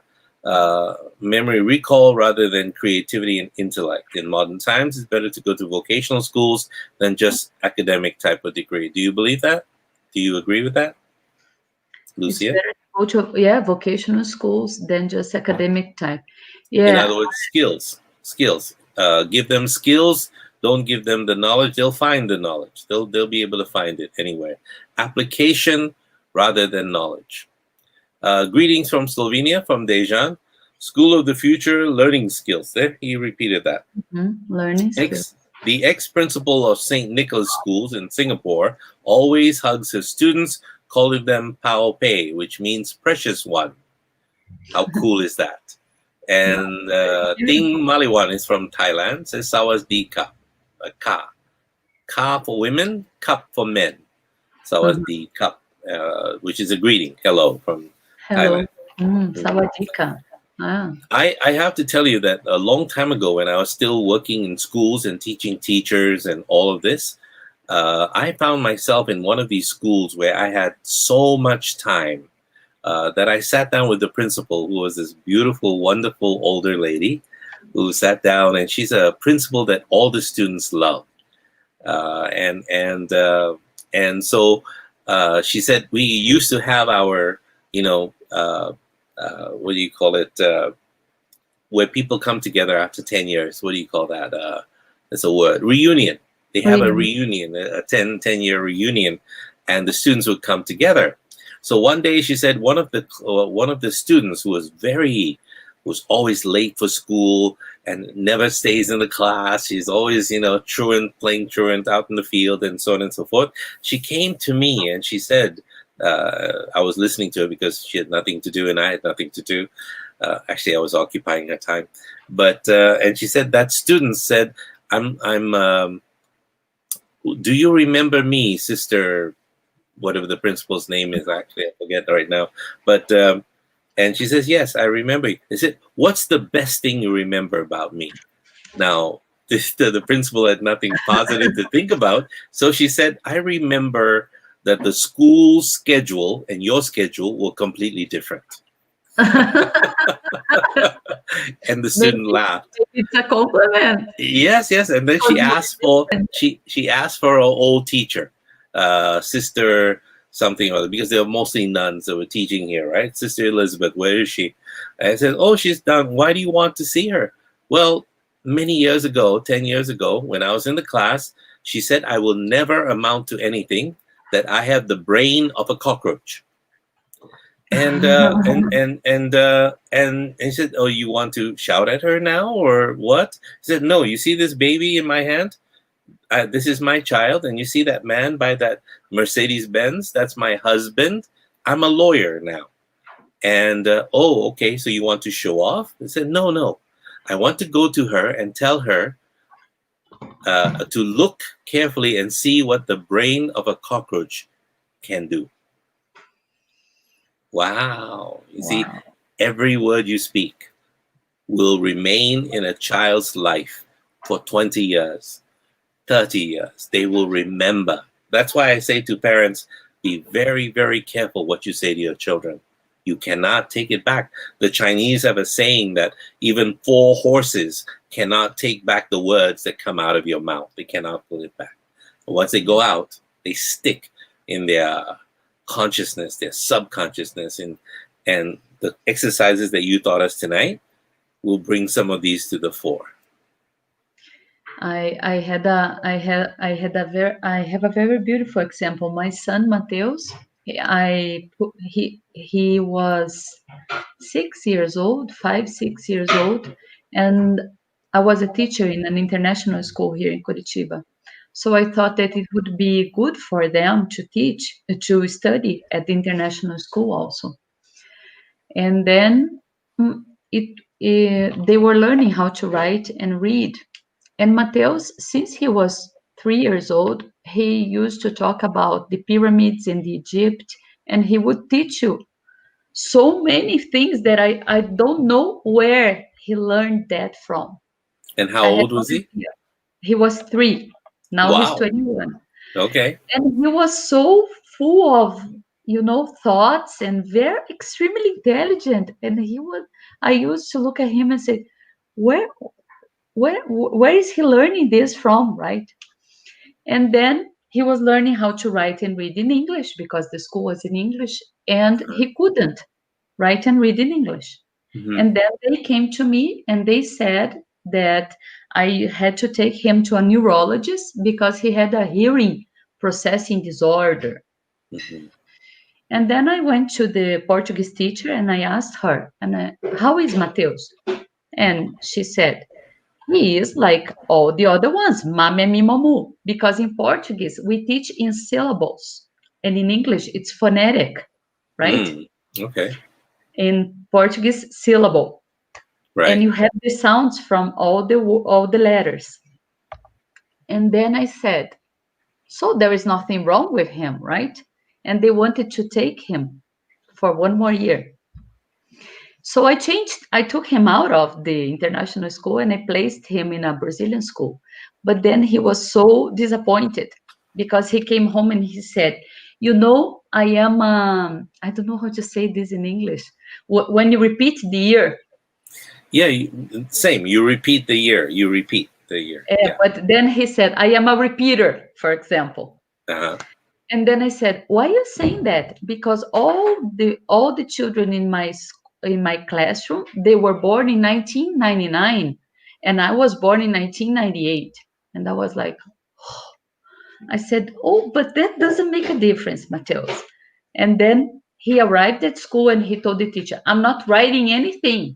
memory recall rather than creativity and intellect. In modern times, it's better to go to vocational schools than just academic type of degree. Do you believe that? Do you agree with that, Lucia? It's better to go to, vocational schools than just academic type. Yeah. In other words, skills. Give them skills. Don't give them the knowledge. They'll find the knowledge. They'll be able to find it anywhere. Application rather than knowledge. Greetings from Slovenia, from Dejan. School of the Future, learning skills. There, he repeated that. Learning skills. The ex-principal of St. Nicholas Schools in Singapore always hugs his students, calling them Pao Pei, which means precious one. How cool is that? And Ting Maliwan is from Thailand, says Sawadee Ka. Ka for women, Cup for men. Sawadee Cup, which is a greeting. Hello from Thailand. Sawadee Ka. I have to tell you that a long time ago, when I was still working in schools and teaching teachers and all of this, I found myself in one of these schools where I had so much time that I sat down with the principal, who was this beautiful, wonderful older lady who sat down, and she's a principal that all the students love. And so she said, we used to have our, what do you call it? Where people come together after 10 years. What do you call that? That's a word. Reunion. They have a reunion, a 10-year reunion, and the students would come together. So one day she said one of the students who was always late for school and never stays in the class. She's always, playing truant out in the field and so on and so forth. She came to me and she said, I was listening to her because she had nothing to do and I had nothing to do. Actually, I was occupying her time. But and she said that student said, do you remember me, Sister, whatever the principal's name is? Actually, I forget right now. But and she says, yes, I remember you. I said, what's the best thing you remember about me? Now, the principal had nothing positive to think about. So she said, I remember that the school schedule and your schedule were completely different. And the student laughed. It's a compliment. Yes. And then she asked for her old teacher, Sister something or other, because they were mostly nuns that were teaching here, right? Sister Elizabeth, where is she? And I said, oh, she's done. Why do you want to see her? Well, many years ago, 10 years ago, when I was in the class, she said, I will never amount to anything, that I have the brain of a cockroach. And he said, oh, you want to shout at her now or what? He said, no, you see this baby in my hand? This is my child. And you see that man by that Mercedes-Benz? That's my husband. I'm a lawyer now. And, oh, okay, so you want to show off? I said, no. I want to go to her and tell her to look carefully and see what the brain of a cockroach can do. Wow. You see, every word you speak will remain in a child's life for 20 years, 30 years. They will remember. That's why I say to parents, be very, very careful what you say to your children. You cannot take it back. The Chinese have a saying that even 4 horses cannot take back the words that come out of your mouth. They cannot pull it back. But once they go out, they stick in their consciousness, their subconsciousness, and the exercises that you taught us tonight will bring some of these to the fore. I have a very beautiful example. My son Mateus, he was 6 years old, 6 years old, and I was a teacher in an international school here in Curitiba. So I thought that it would be good for them to study at the international school also. And then they were learning how to write and read. And Mateus, since he was 3 years old, he used to talk about the pyramids in Egypt, and he would teach you so many things that I don't know where he learned that from. And how old was he? He was 3. Now Wow. he's 21. Okay. And he was so full of, thoughts and very extremely intelligent. And I used to look at him and say, where is he learning this from, right? And then he was learning how to write and read in English because the school was in English, and he couldn't write and read in English. Mm-hmm. And then they came to me and they said that I had to take him to a neurologist because he had a hearing processing disorder. Mm-hmm. And then I went to the Portuguese teacher and I asked her, how is Mateus? And she said, he is like all the other ones, mame, mi, mamu, because in Portuguese we teach in syllables, and in English it's phonetic, right? Okay. In Portuguese, syllable, Right. and you have the sounds from all the letters. And then I said, so there is nothing wrong with him, right? And they wanted to take him for 1 more year. So I took him out of the international school and I placed him in a Brazilian school. But then he was so disappointed because he came home and he said, I am, I don't know how to say this in English. When you repeat the year. Yeah, same. You repeat the year. Yeah. But then he said, I am a repeater, for example. Uh-huh. And then I said, why are you saying that? Because all the children in my classroom, they were born in 1999 and I was born in 1998. And I was like, oh. I said, but that doesn't make a difference, Mateus. And then he arrived at school and he told the teacher, I'm not writing anything,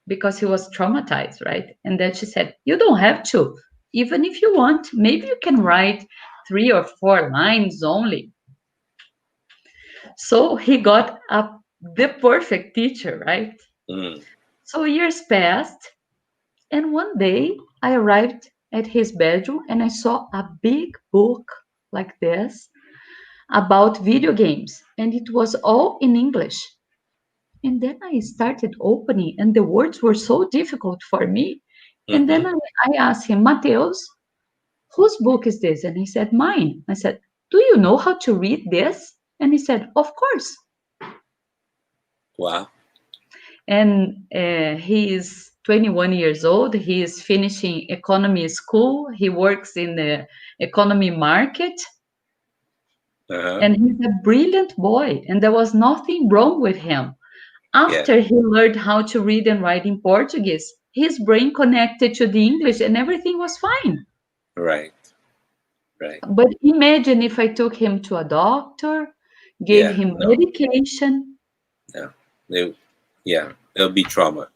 because he was traumatized, right? And then she said, you don't have to. Even if you want, maybe you can write 3 or 4 lines only. So he got the perfect teacher, right? Mm. So years passed, and one day I arrived at his bedroom and I saw a big book like this about video games, and it was all in English. And then I started opening, and the words were so difficult for me. Mm-hmm. And then I asked him, Mateus, whose book is this? And he said, mine. I said, do you know how to read this? And he said, of course. Wow. And he is 21 years old. He is finishing economy school. He works in the economy market. Uh-huh. And he's a brilliant boy. And there was nothing wrong with him. After he learned how to read and write in Portuguese, his brain connected to the English and everything was fine. Right. But imagine if I took him to a doctor, gave him medication. There'll be trauma.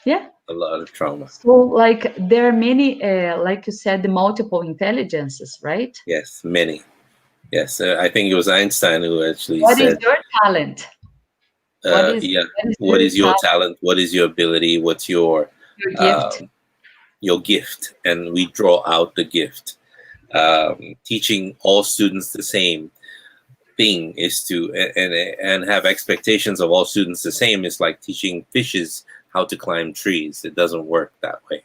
Yeah. A lot of trauma. So, like, there are many, like you said, the multiple intelligences, right? Yes, many. Yes, I think it was Einstein who actually said... What is your talent? What is your talent? What is your ability? What's your gift? Your gift, and we draw out the gift. Teaching all students the same thing is to and have expectations of all students the same is like teaching fishes how to climb trees. It doesn't work that way.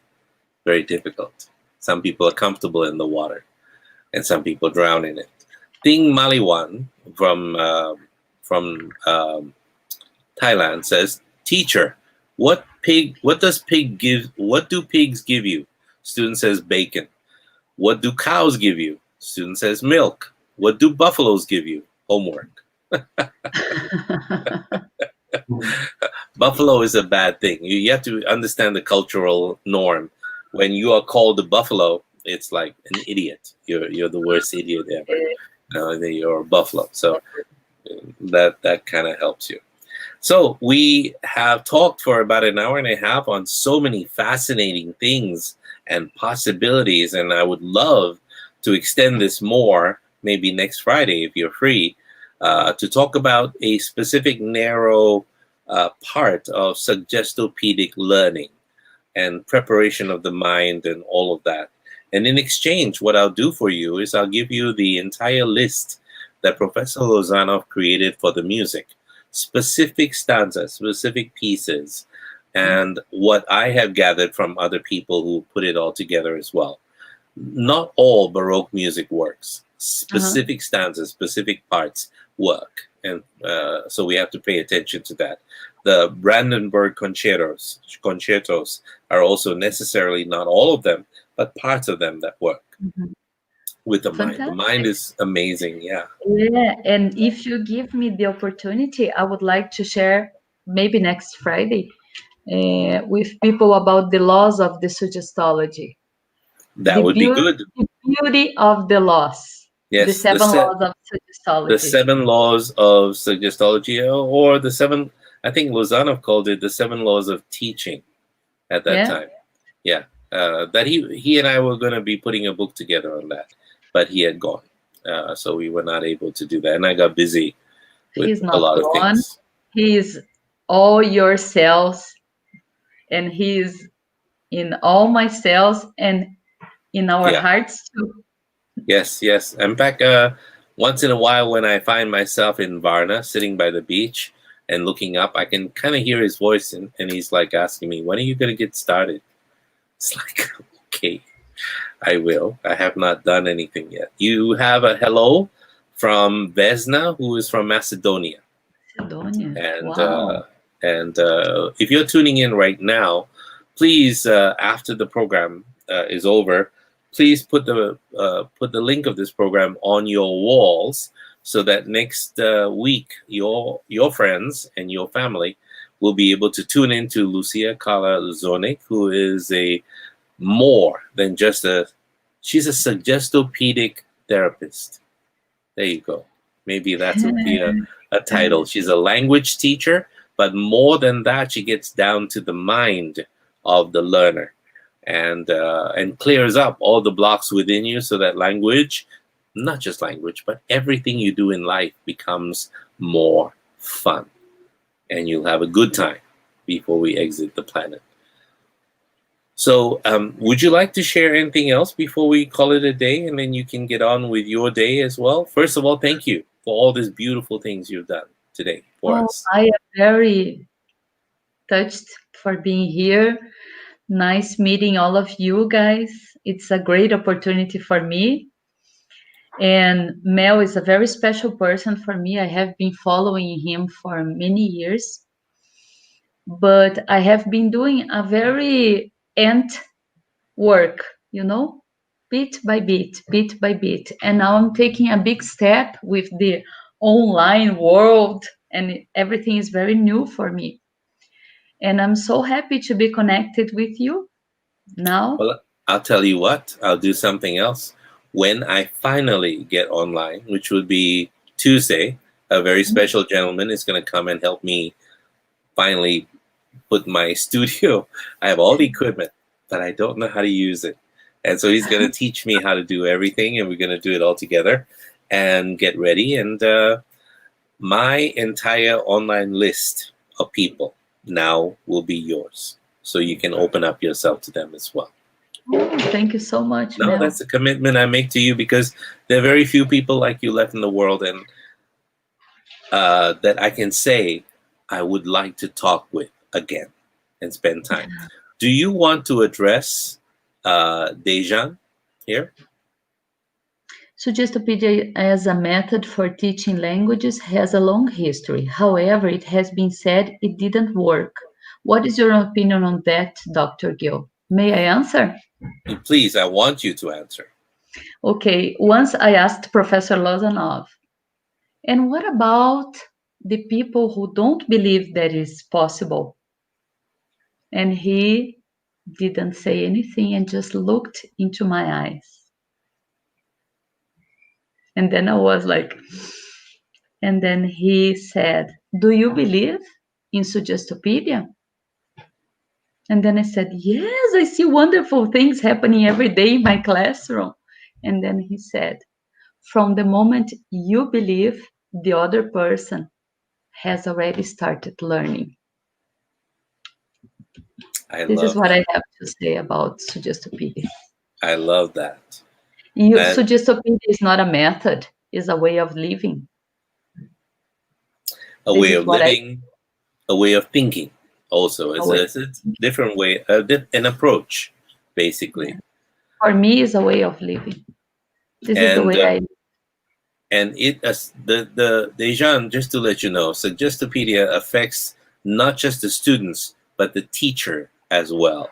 Very difficult. Some people are comfortable in the water, and some people drown in it. Ting Maliwan from Thailand says, teacher, what does pig give? What do pigs give you? Student says bacon. What do cows give you? Student says milk. What do buffaloes give you? Homework. Buffalo is a bad thing. You have to understand the cultural norm. When you are called a buffalo, it's like an idiot. You're the worst idiot ever. You're a buffalo. So that kind of helps you. So we have talked for about an hour and a half on so many fascinating things and possibilities, and I would love to extend this more, maybe next Friday if you're free, to talk about a specific narrow part of suggestopedic learning and preparation of the mind and all of that. And in exchange, what I'll do for you is I'll give you the entire list that Professor Lozanov created for the music, specific stanzas, specific pieces, and what I have gathered from other people who put it all together as well. Not all Baroque music works. Specific stanzas, specific parts work. And so we have to pay attention to that. The Brandenburg concertos are also necessarily, not all of them, but parts of them that work with the mind. The mind is amazing, yeah. Yeah, and if you give me the opportunity, I would like to share maybe next Friday with people about the laws of the suggestology. That would be good. The beauty of the laws. Yes, the seven laws of suggestology. The 7 laws of suggestology, or the 7, I think Lozanov called it the 7 laws of teaching at that time. Yeah, that he and I were going to be putting a book together on that, but he had gone. So we were not able to do that. And I got busy with a lot of things. He's all your cells, and he's in all my cells and in our hearts too. Yes. In fact, once in a while when I find myself in Varna, sitting by the beach and looking up, I can kind of hear his voice, and he's like asking me, when are you going to get started? It's like, okay, I will. I have not done anything yet. You have a hello from Vesna, who is from Macedonia. And wow. And if you're tuning in right now, please, after the program is over, please put the link of this program on your walls, so that next week your friends and your family will be able to tune into Lucia Carla Zornik, who is a more than just she's a suggestopedic therapist. There you go. Maybe that would be a title. She's a language teacher, but more than that, she gets down to the mind of the learner and clears up all the blocks within you, so that language, not just language, but everything you do in life becomes more fun, and you'll have a good time before we exit the planet. So would you like to share anything else before we call it a day, and then you can get on with your day as well? First of all, thank you for all these beautiful things you've done today for us. I am very touched for being here. Nice meeting all of you guys. It's a great opportunity for me. And Mel is a very special person for me. I have been following him for many years. But I have been doing a very ant work, bit by bit. And now I'm taking a big step with the online world, and everything is very new for me. And I'm so happy to be connected with you now. Well, I'll tell you what, I'll do something else. When I finally get online, which would be Tuesday, a very special gentleman is going to come and help me finally put my studio. I have all the equipment, but I don't know how to use it. And so he's going to teach me how to do everything, and we're going to do it all together and get ready. And my entire online list of people now will be yours, so you can open up yourself to them as well. Oh, thank you so much. No, Mel. that's a commitment I make to you, because there are very few people like you left in the world, and that I can say I would like to talk with again and spend time. Do you want to address Dejan here? Suggestopedia as a method for teaching languages has a long history. However, it has been said it didn't work. What is your opinion on that, Dr. Gill? May I answer? Please, I want you to answer. Okay, once I asked Professor Lozanov, and what about the people who don't believe that is possible? And he didn't say anything and just looked into my eyes. And then I was like, and then he said, do you believe in Suggestopedia? And then I said, yes, I see wonderful things happening every day in my classroom. And then he said, from the moment you believe, the other person has already started learning. This is what I have to say about Suggestopedia. I love that. Suggestopedia is not a method, it's a way of living. A way of living, a way of thinking also. It's a different way, an approach, basically. For me, it's a way of living. This is the way I live. And the Dejan, just to let you know, Suggestopedia affects not just the students, but the teacher as well.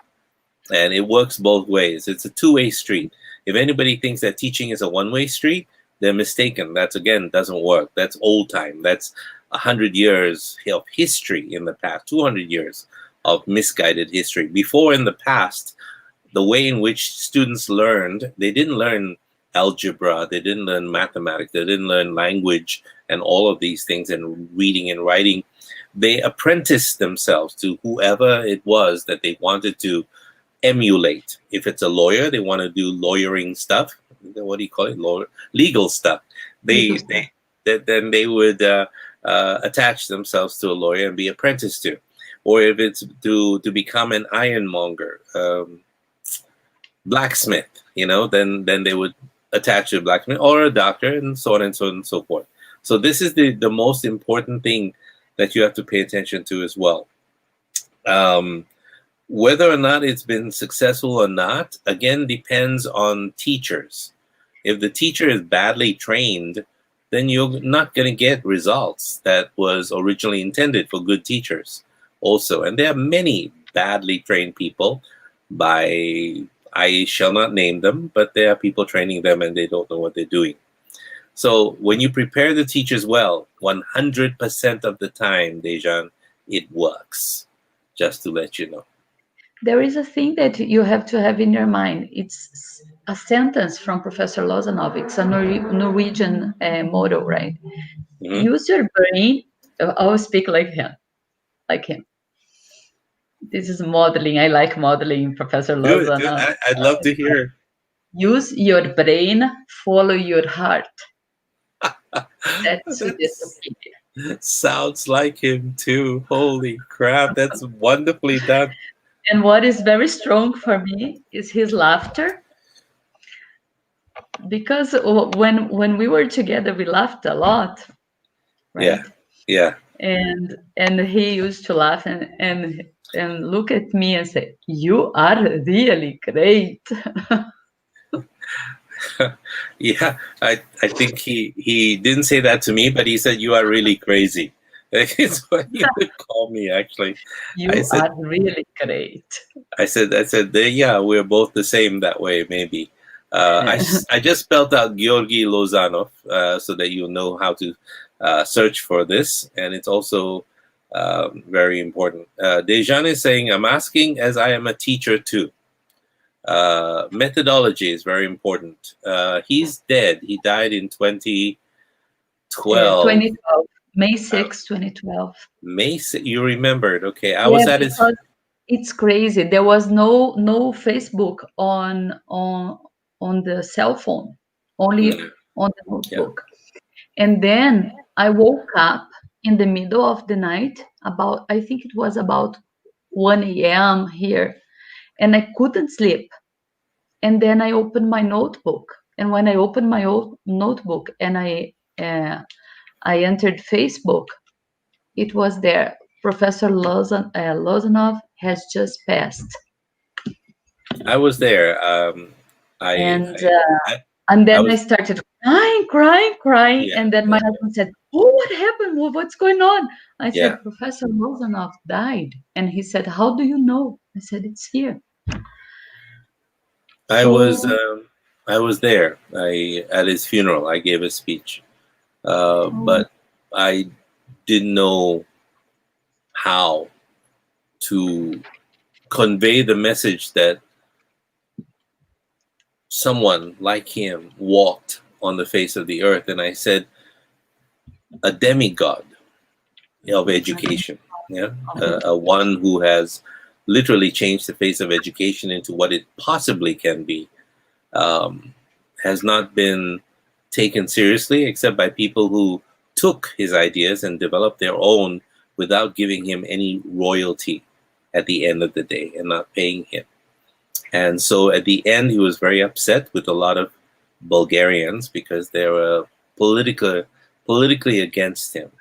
And it works both ways. It's a two-way street. If anybody thinks that teaching is a one-way street, they're mistaken. That's, again, doesn't work. That's old time. That's 100 years of history in the past, 200 years of misguided history. Before, in the past, the way in which students learned, they didn't learn algebra, they didn't learn mathematics, they didn't learn language and all of these things, and reading and writing. They apprenticed themselves to whoever it was that they wanted to emulate. If it's a lawyer, they want to do lawyering stuff. What do you call it? Legal stuff. Then they would attach themselves to a lawyer and be apprenticed to. Or if it's to become an ironmonger, blacksmith, then they would attach to a blacksmith or a doctor, and so on and so on and so forth. So this is the most important thing that you have to pay attention to as well. Whether or not it's been successful or not, again, depends on teachers. If the teacher is badly trained, then you're not going to get results that was originally intended for good teachers also. And there are many badly trained people I shall not name them, but there are people training them and they don't know what they're doing. So when you prepare the teachers well, 100% of the time, Dejan, it works, just to let you know. There is a thing that you have to have in your mind. It's a sentence from Professor Lozanov. It's a Norwegian motto, right? Mm-hmm. Use your brain. I'll speak like him. This is modeling. I like modeling, Professor Lozanov. I'd love to hear. Use your brain, follow your heart. That's Suggestopedia. Sounds like him too. Holy crap, that's wonderfully done. And what is very strong for me is his laughter. Because when we were together, we laughed a lot. Right? Yeah. And he used to laugh and look at me and say, "You are really great." Yeah, I think he didn't say that to me, but he said, "You are really crazy." It's what he would call me, actually. You are really great. I said, yeah, we're both the same that way, maybe. I just spelled out Georgi Lozanov so that you'll know how to search for this, and it's also very important. Dejan is saying, I'm asking as I am a teacher too. Methodology is very important. He's dead. He died in 2012. 2012. May 6, 2012. May 6, you remembered? Okay, I was at his. It's crazy. There was no Facebook on the cell phone, only on the notebook. Yeah. And then I woke up in the middle of the night, I think it was about 1 a.m. here, and I couldn't sleep. And then I opened my notebook, and when I opened my notebook and I entered Facebook, it was there. Professor Lozanov has just passed. I was there. And I then I was, started crying. yeah, And then my yeah, husband said, "Oh, what happened? What's going on?" I yeah. said, "Professor Rozanov died." And he said, "How do you know?" I said, "It's here." I was, So, I was there. I at his funeral. I gave a speech, oh, but I didn't know how to convey the message that someone like him walked on the face of the earth. And I said, a demigod of education, yeah, a one who has literally changed the face of education into what it possibly can be, um, has not been taken seriously except by people who took his ideas and developed their own without giving him any royalty at the end of the day and not paying him. And so at the end, he was very upset with a lot of Bulgarians because they were politically against him.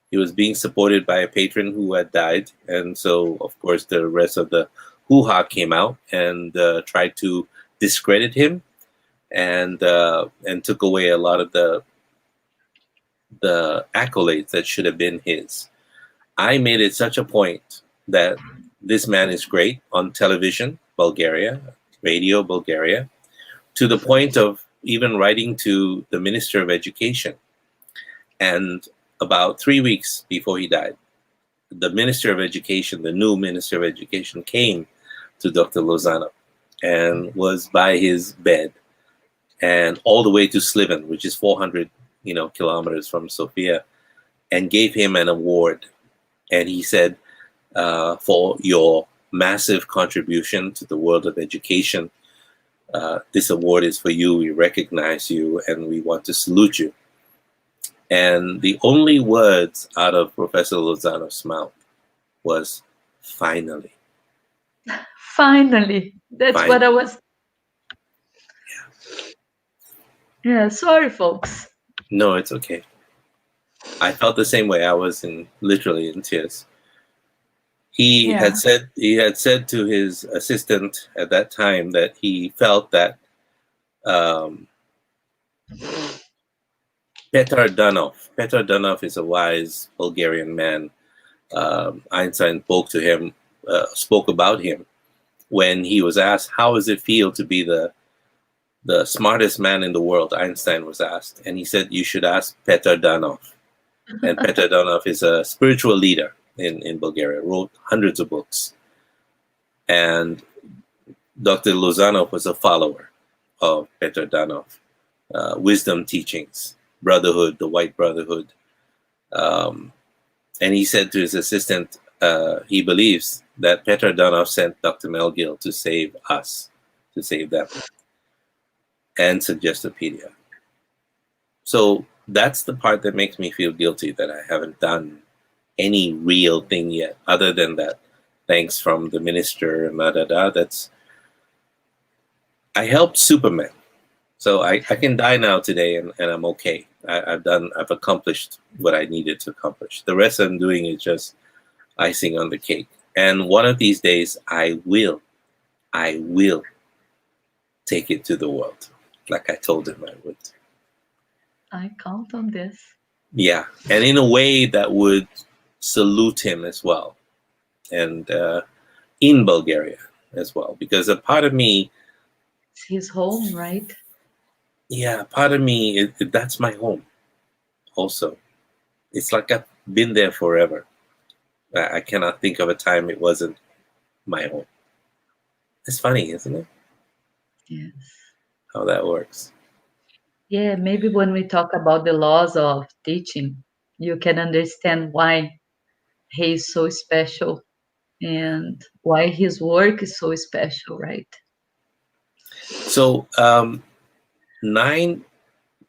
He was being supported by a patron who had died, and so of course the rest of the hoo-ha came out and tried to discredit him and took away a lot of the accolades that should have been his. I made it such a point that this man is great on television, Bulgaria, radio, Bulgaria, to the point of even writing to the Minister of Education. And about 3 weeks before he died, the Minister of Education, the new Minister of Education, came to Dr. Lozano and was by his bed and all the way to Sliven, which is 400 kilometers from Sofia, and gave him an award. And he said, for your massive contribution to the world of education, this award is for you. We recognize you and we want to salute you. And the only words out of Professor Lozano's mouth was, finally. finally, that's Finally. what I was. Yeah, sorry, folks. No, it's okay. I felt the same way. I was literally in tears. He had said to his assistant at that time that he felt that Petar Danov is a wise Bulgarian man. Einstein spoke about him when he was asked, how does it feel to be the smartest man in the world? Einstein was asked, and he said, you should ask Petar Danov. And Petar Danov is a spiritual leader in Bulgaria, wrote hundreds of books. And Dr. Lozanov was a follower of Petar Danov, wisdom teachings, brotherhood, the white brotherhood. And he said to his assistant, he believes that Petar Danov sent Dr. Melville to save us, to save them, and Suggestopedia. So that's the part that makes me feel guilty, that I haven't done any real thing yet, other than that thanks from the minister and I helped Superman. So I can die now today and I'm okay. I've accomplished what I needed to accomplish. The rest I'm doing is just icing on the cake. And one of these days I will take it to the world, like I told him I would. I count on this. Yeah, and in a way that would salute him as well, and in Bulgaria as well, because a part of me, It's his home, right? yeah, part of me, that's my home also. It's like I've been there forever. I cannot think of a time it wasn't my home. It's funny, isn't it? Yes. How that works. Yeah, maybe when we talk about the laws of teaching, you can understand why he is so special and why his work is so special, right? So 9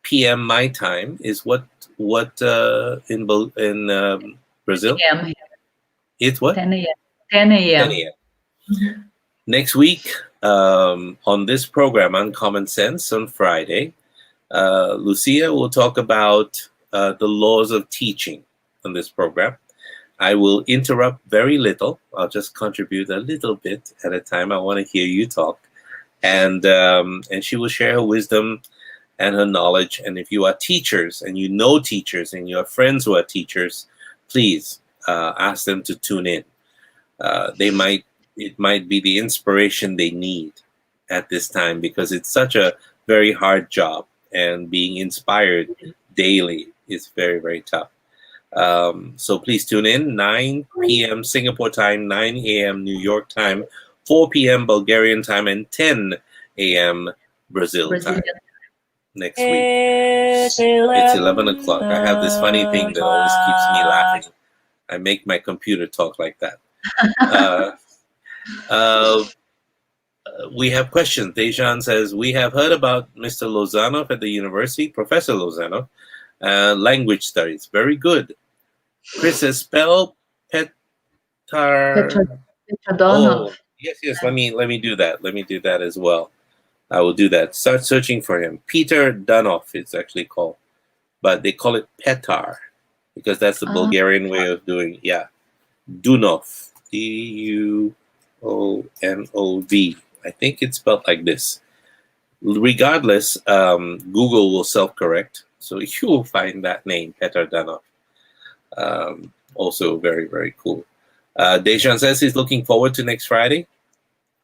p.m. my time is what in Brazil? A.M. It's what? 10 a.m. 10 a.m. 10 a.m. Next week, on this program, Uncommon Sense, on Friday, Lucia will talk about the laws of teaching on this program. I will interrupt very little. I'll just contribute a little bit at a time. I want to hear you talk. And she will share her wisdom and her knowledge. And if you are teachers and you know teachers and you have friends who are teachers, please ask them to tune in. It might be the inspiration they need at this time, because it's such a very hard job, and being inspired daily is very, very tough. So please tune in, 9 p.m. Singapore time, 9 a.m. New York time, 4 p.m. Bulgarian time, and 10 a.m. Brazil time next week. It's 11 o'clock. I have this funny thing that always keeps me laughing. I make my computer talk like that. We have questions. Dejan says, we have heard about Mr. Lozanov at the university, Professor Lozanov, language studies. Very good. Chris says, spell Petardonov. Oh, yes. Let me do that. Let me do that as well. I will do that. Start searching for him. Peter Dunov, it's actually called, but they call it Petar because that's the Bulgarian way of doing. Yeah, Dunov, Duonov. I think it's spelled like this. Regardless, Google will self-correct, so you will find that name, Petar Dunov. Also very, very cool. Dejan says he's looking forward to next Friday.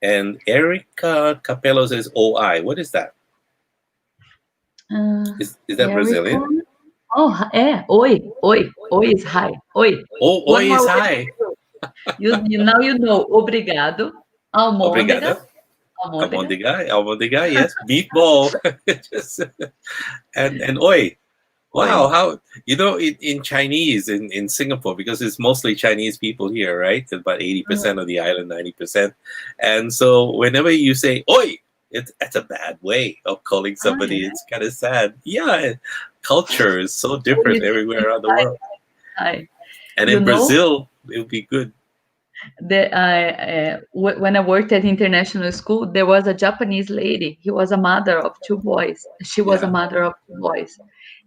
And Erica Capello says OI. What is that? Is that Erica? Brazilian? Oh, oi. Oi is hi. Oi. Oh, oi is hi. Now you know. Obrigado. Almôndega. Almôndega, yes. Meatball. and oi. Wow, how in Chinese in Singapore, because it's mostly Chinese people here, right? About 80% of the island, 90%. And so whenever you say oi, that's a bad way of calling somebody. It's kind of sad. Yeah, culture is so different everywhere around the world. And in Brazil, it would be good. When I worked at international school, there was a Japanese lady. He was a mother of 2 boys. She was a mother of 2 boys.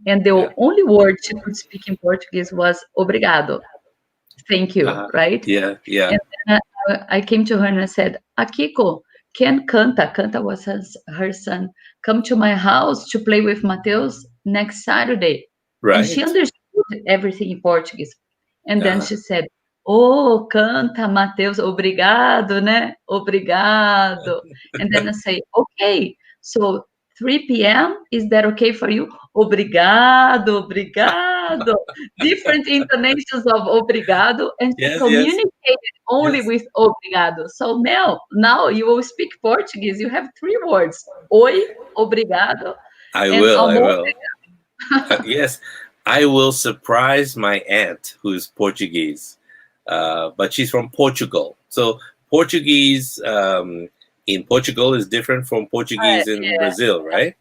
And the only word she could speak in Portuguese was obrigado. Thank you, right? Yeah. And then I came to her and I said, Akiko, can Canta was her son, come to my house to play with Mateus next Saturday? Right. And she understood everything in Portuguese. And then she said, oh, canta, Mateus, obrigado, né? Obrigado. And then I say, okay, so 3 p.m., is that okay for you? Obrigado. Different intonations of obrigado, and she communicated only with obrigado. So now you will speak Portuguese. You have 3 words: oi, obrigado. I will. Yes, I will surprise my aunt, who's Portuguese, but she's from Portugal. So Portuguese in Portugal is different from Portuguese in Brazil, right?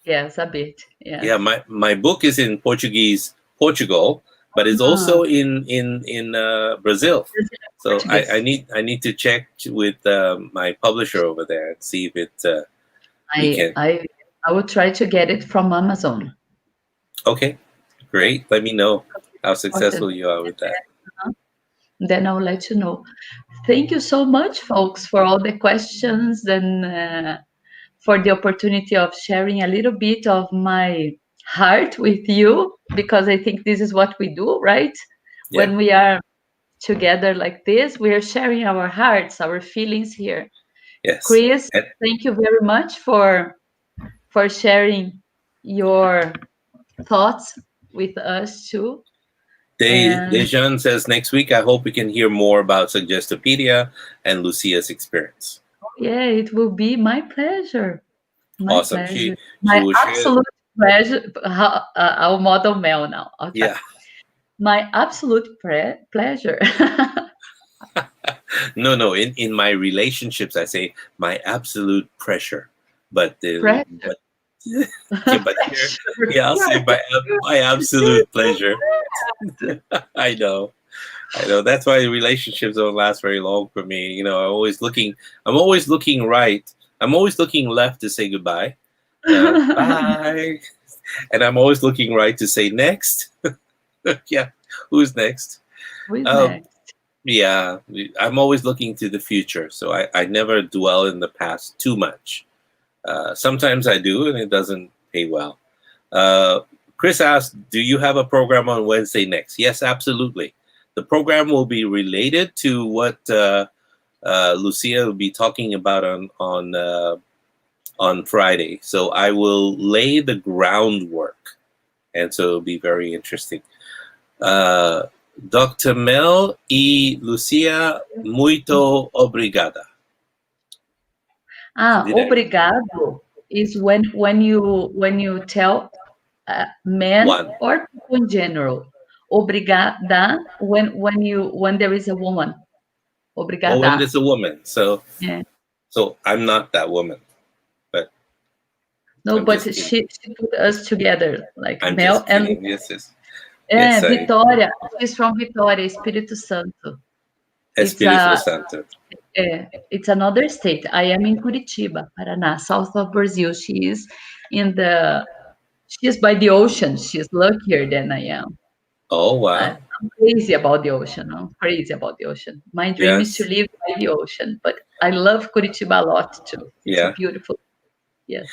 Yes, a bit. Yeah, my book is in Portuguese, Portugal, but it's also in Brazil. So I need to check with my publisher over there and see if it. I will try to get it from Amazon. Okay, great. Let me know how successful you are with that. Then I'll let you know. Thank you so much, folks, for all the questions and for the opportunity of sharing a little bit of my heart with you, because I think this is what we do, right? Yeah. When we are together like this, we are sharing our hearts, our feelings here. Yes. Chris, thank you very much for sharing your thoughts with us too. Dejan says next week, I hope we can hear more about Suggestopedia and Lucia's experience. Yeah, it will be my pleasure. Awesome. Pleasure. My absolute pleasure. I'll model Mel now. Okay. Yeah. My absolute pleasure. No. In my relationships, I say my absolute pressure. But here, I'll say my absolute pleasure. I know. That's why relationships don't last very long for me. I'm always looking right. I'm always looking left to say goodbye. Bye. And I'm always looking right to say next. Yeah. Who's next? Next? Yeah. I'm always looking to the future. So I never dwell in the past too much. Sometimes I do, and it doesn't pay well. Chris asked, do you have a program on Wednesday next? Yes, absolutely. The program will be related to what Lucia will be talking about on Friday. So I will lay the groundwork, and so it'll be very interesting. Dr. Mel y Lucia, muito obrigada. Obrigado is when you tell men or people in general. Obrigada when there is a woman. Obrigada. Oh, when there's a woman. So yeah. So I'm not that woman. But no, but she put us together, like I'm Mel just kidding. Yes. Yes, Vitória. She's from Vitória, Espírito Santo. Espírito Santo. It's another state. I am in Curitiba, Paraná, south of Brazil. She is by the ocean. She's luckier than I am. Oh, wow. I'm crazy about the ocean. My dream is to live by the ocean, but I love Curitiba a lot too. It's beautiful. Yes.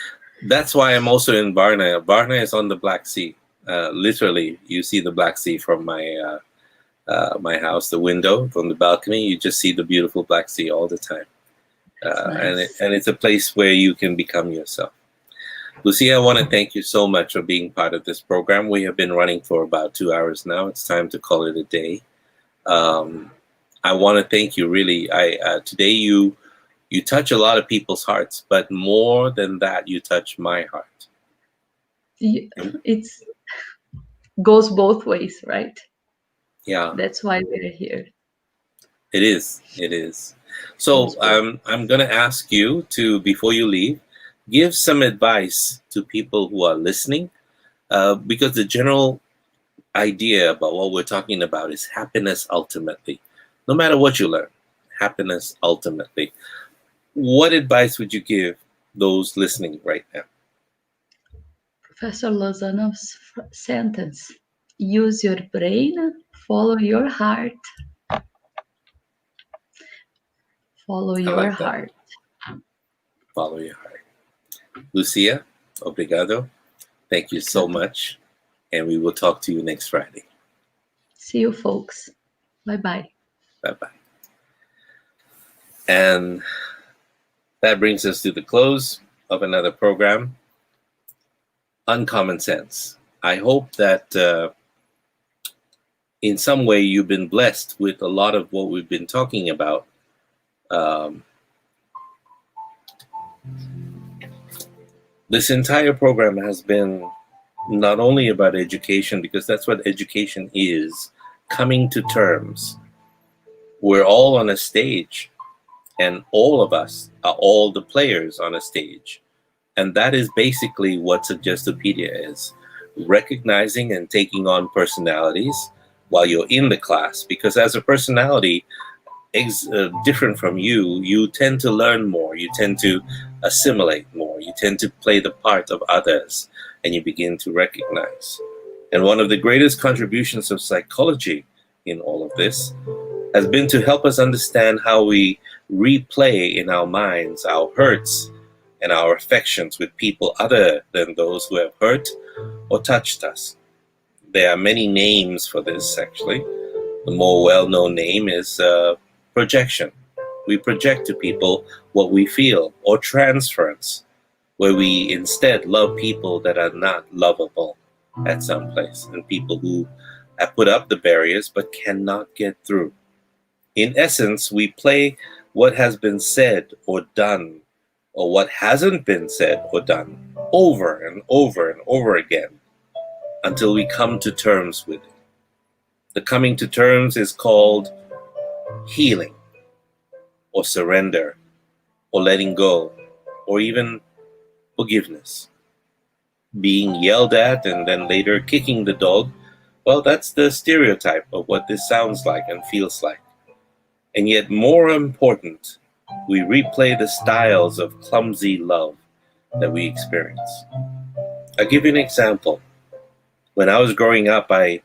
That's why I'm also in Varna. Varna is on the Black Sea. Literally, you see the Black Sea from my my house, the window from the balcony. You just see the beautiful Black Sea all the time. Nice. And it's a place where you can become yourself. Lucia, I want to thank you so much for being part of this program. We have been running for about 2 hours now. It's time to call it a day. I want to thank you, really. Today you touch a lot of people's hearts, but more than that, you touch my heart. It goes both ways, right? Yeah. That's why we're here. It is. So I'm going to ask you to, before you leave, give some advice to people who are listening, because the general idea about what we're talking about is happiness ultimately. No matter what you learn, happiness ultimately. What advice would you give those listening right now? Professor Lozano's sentence: use your brain, follow your heart. Follow your heart. Follow your heart. Lucia, obrigado. Thank you so much. And we will talk to you next Friday. See you, folks. Bye-bye. Bye-bye. And that brings us to the close of another program, Uncommon Sense. I hope that in some way you've been blessed with a lot of what we've been talking about. This entire program has been not only about education, because that's what education is, coming to terms. We're all on a stage, and all of us are all the players on a stage. And that is basically what Suggestopedia is, recognizing and taking on personalities while you're in the class, because as a personality different from you tend to learn more, you tend to assimilate more, you tend to play the part of others, and you begin to recognize. And one of the greatest contributions of psychology in all of this has been to help us understand how we replay in our minds our hurts and our affections with people other than those who have hurt or touched us. There are many names for this, actually. The more well-known name is projection. We project to people what we feel, or transference, where we instead love people that are not lovable at some place, and people who have put up the barriers but cannot get through. In essence, we play what has been said or done, or what hasn't been said or done, over and over and over again, until we come to terms with it. The coming to terms is called healing, or surrender, or letting go, or even forgiveness. Being yelled at and then later kicking the dog, well, that's the stereotype of what this sounds like and feels like. And yet, more important, we replay the styles of clumsy love that we experience. I'll give you an example. When I was growing up, I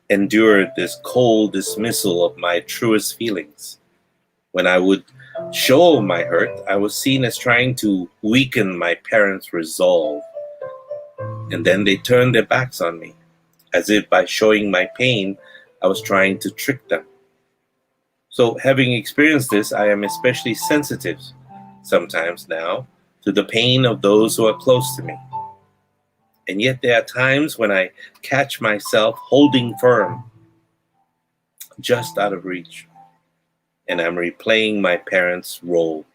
endured this cold dismissal of my truest feelings. When I would show my hurt, I was seen as trying to weaken my parents' resolve. And then they turned their backs on me, as if by showing my pain, I was trying to trick them. So having experienced this, I am especially sensitive sometimes now to the pain of those who are close to me. And yet there are times when I catch myself holding firm, just out of reach, and I'm replaying my parents' role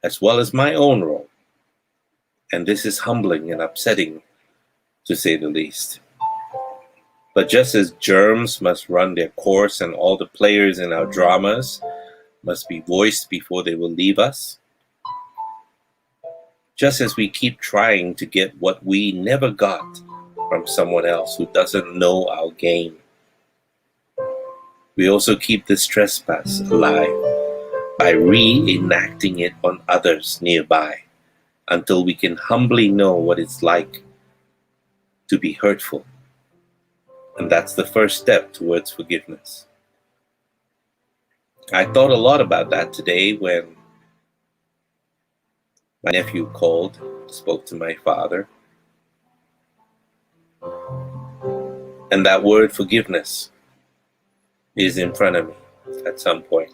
as well as my own role. And this is humbling and upsetting, to say the least. But just as germs must run their course and all the players in our dramas must be voiced before they will leave us, just as we keep trying to get what we never got from someone else who doesn't know our game, we also keep this trespass alive by reenacting it on others nearby until we can humbly know what it's like to be hurtful. And that's the first step towards forgiveness. I thought a lot about that today when my nephew called, spoke to my father. And that word forgiveness is in front of me at some point.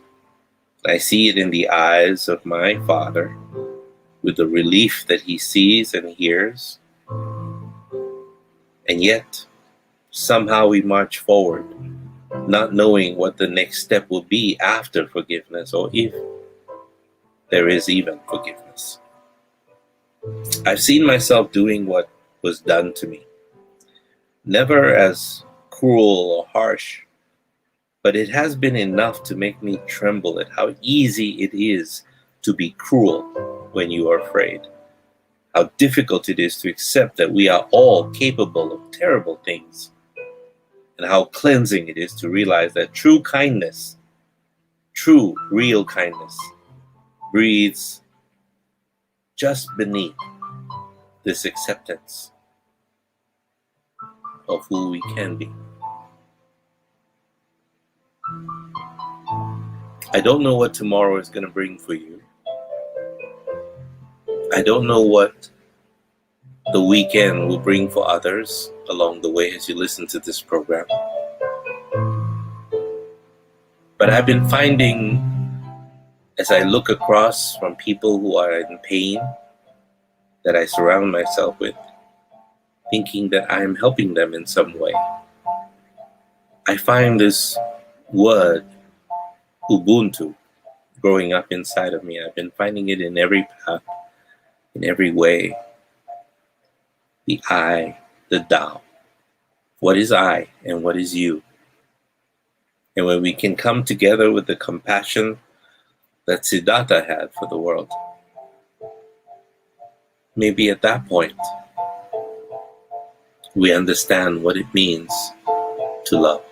I see it in the eyes of my father with the relief that he sees and hears. And yet, somehow we march forward, not knowing what the next step will be after forgiveness, or if there is even forgiveness. I've seen myself doing what was done to me, never as cruel or harsh, but it has been enough to make me tremble at how easy it is to be cruel when you are afraid, how difficult it is to accept that we are all capable of terrible things, and how cleansing it is to realize that true kindness, true real kindness, breathes just beneath this acceptance of who we can be. I don't know what tomorrow is going to bring for you. I don't know what the weekend will bring for others along the way as you listen to this program. But I've been finding, as I look across from people who are in pain that I surround myself with, thinking that I am helping them in some way, I find this word, Ubuntu, growing up inside of me. I've been finding it in every path, in every way. The I, the Tao. What is I and what is you? And when we can come together with the compassion that Siddhartha had for the world, maybe at that point, we understand what it means to love.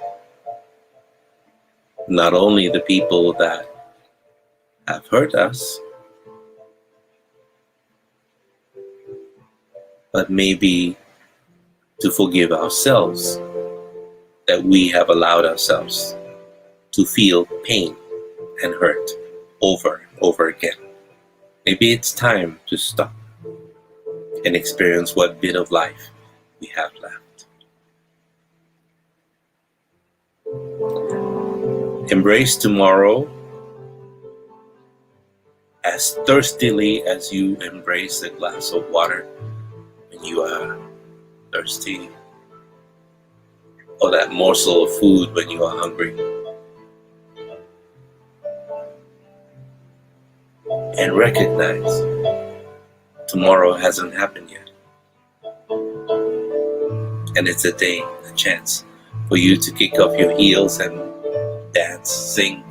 Not only the people that have hurt us, but maybe to forgive ourselves that we have allowed ourselves to feel pain and hurt over and over again. Maybe it's time to stop and experience what bit of life we have left. Embrace tomorrow as thirstily as you embrace a glass of water when you are thirsty, or that morsel of food when you are hungry. And recognize tomorrow hasn't happened yet. And it's a day, a chance for you to kick off your heels and dance, sing,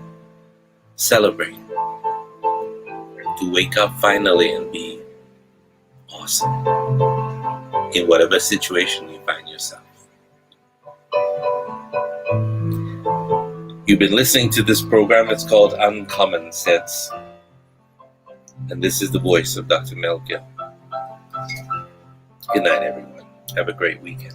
celebrate, to wake up finally and be awesome in whatever situation you find yourself. You've been listening to this program. It's called Uncommon Sense. And this is the voice of Dr. Mel Gill. Good night, everyone. Have a great weekend.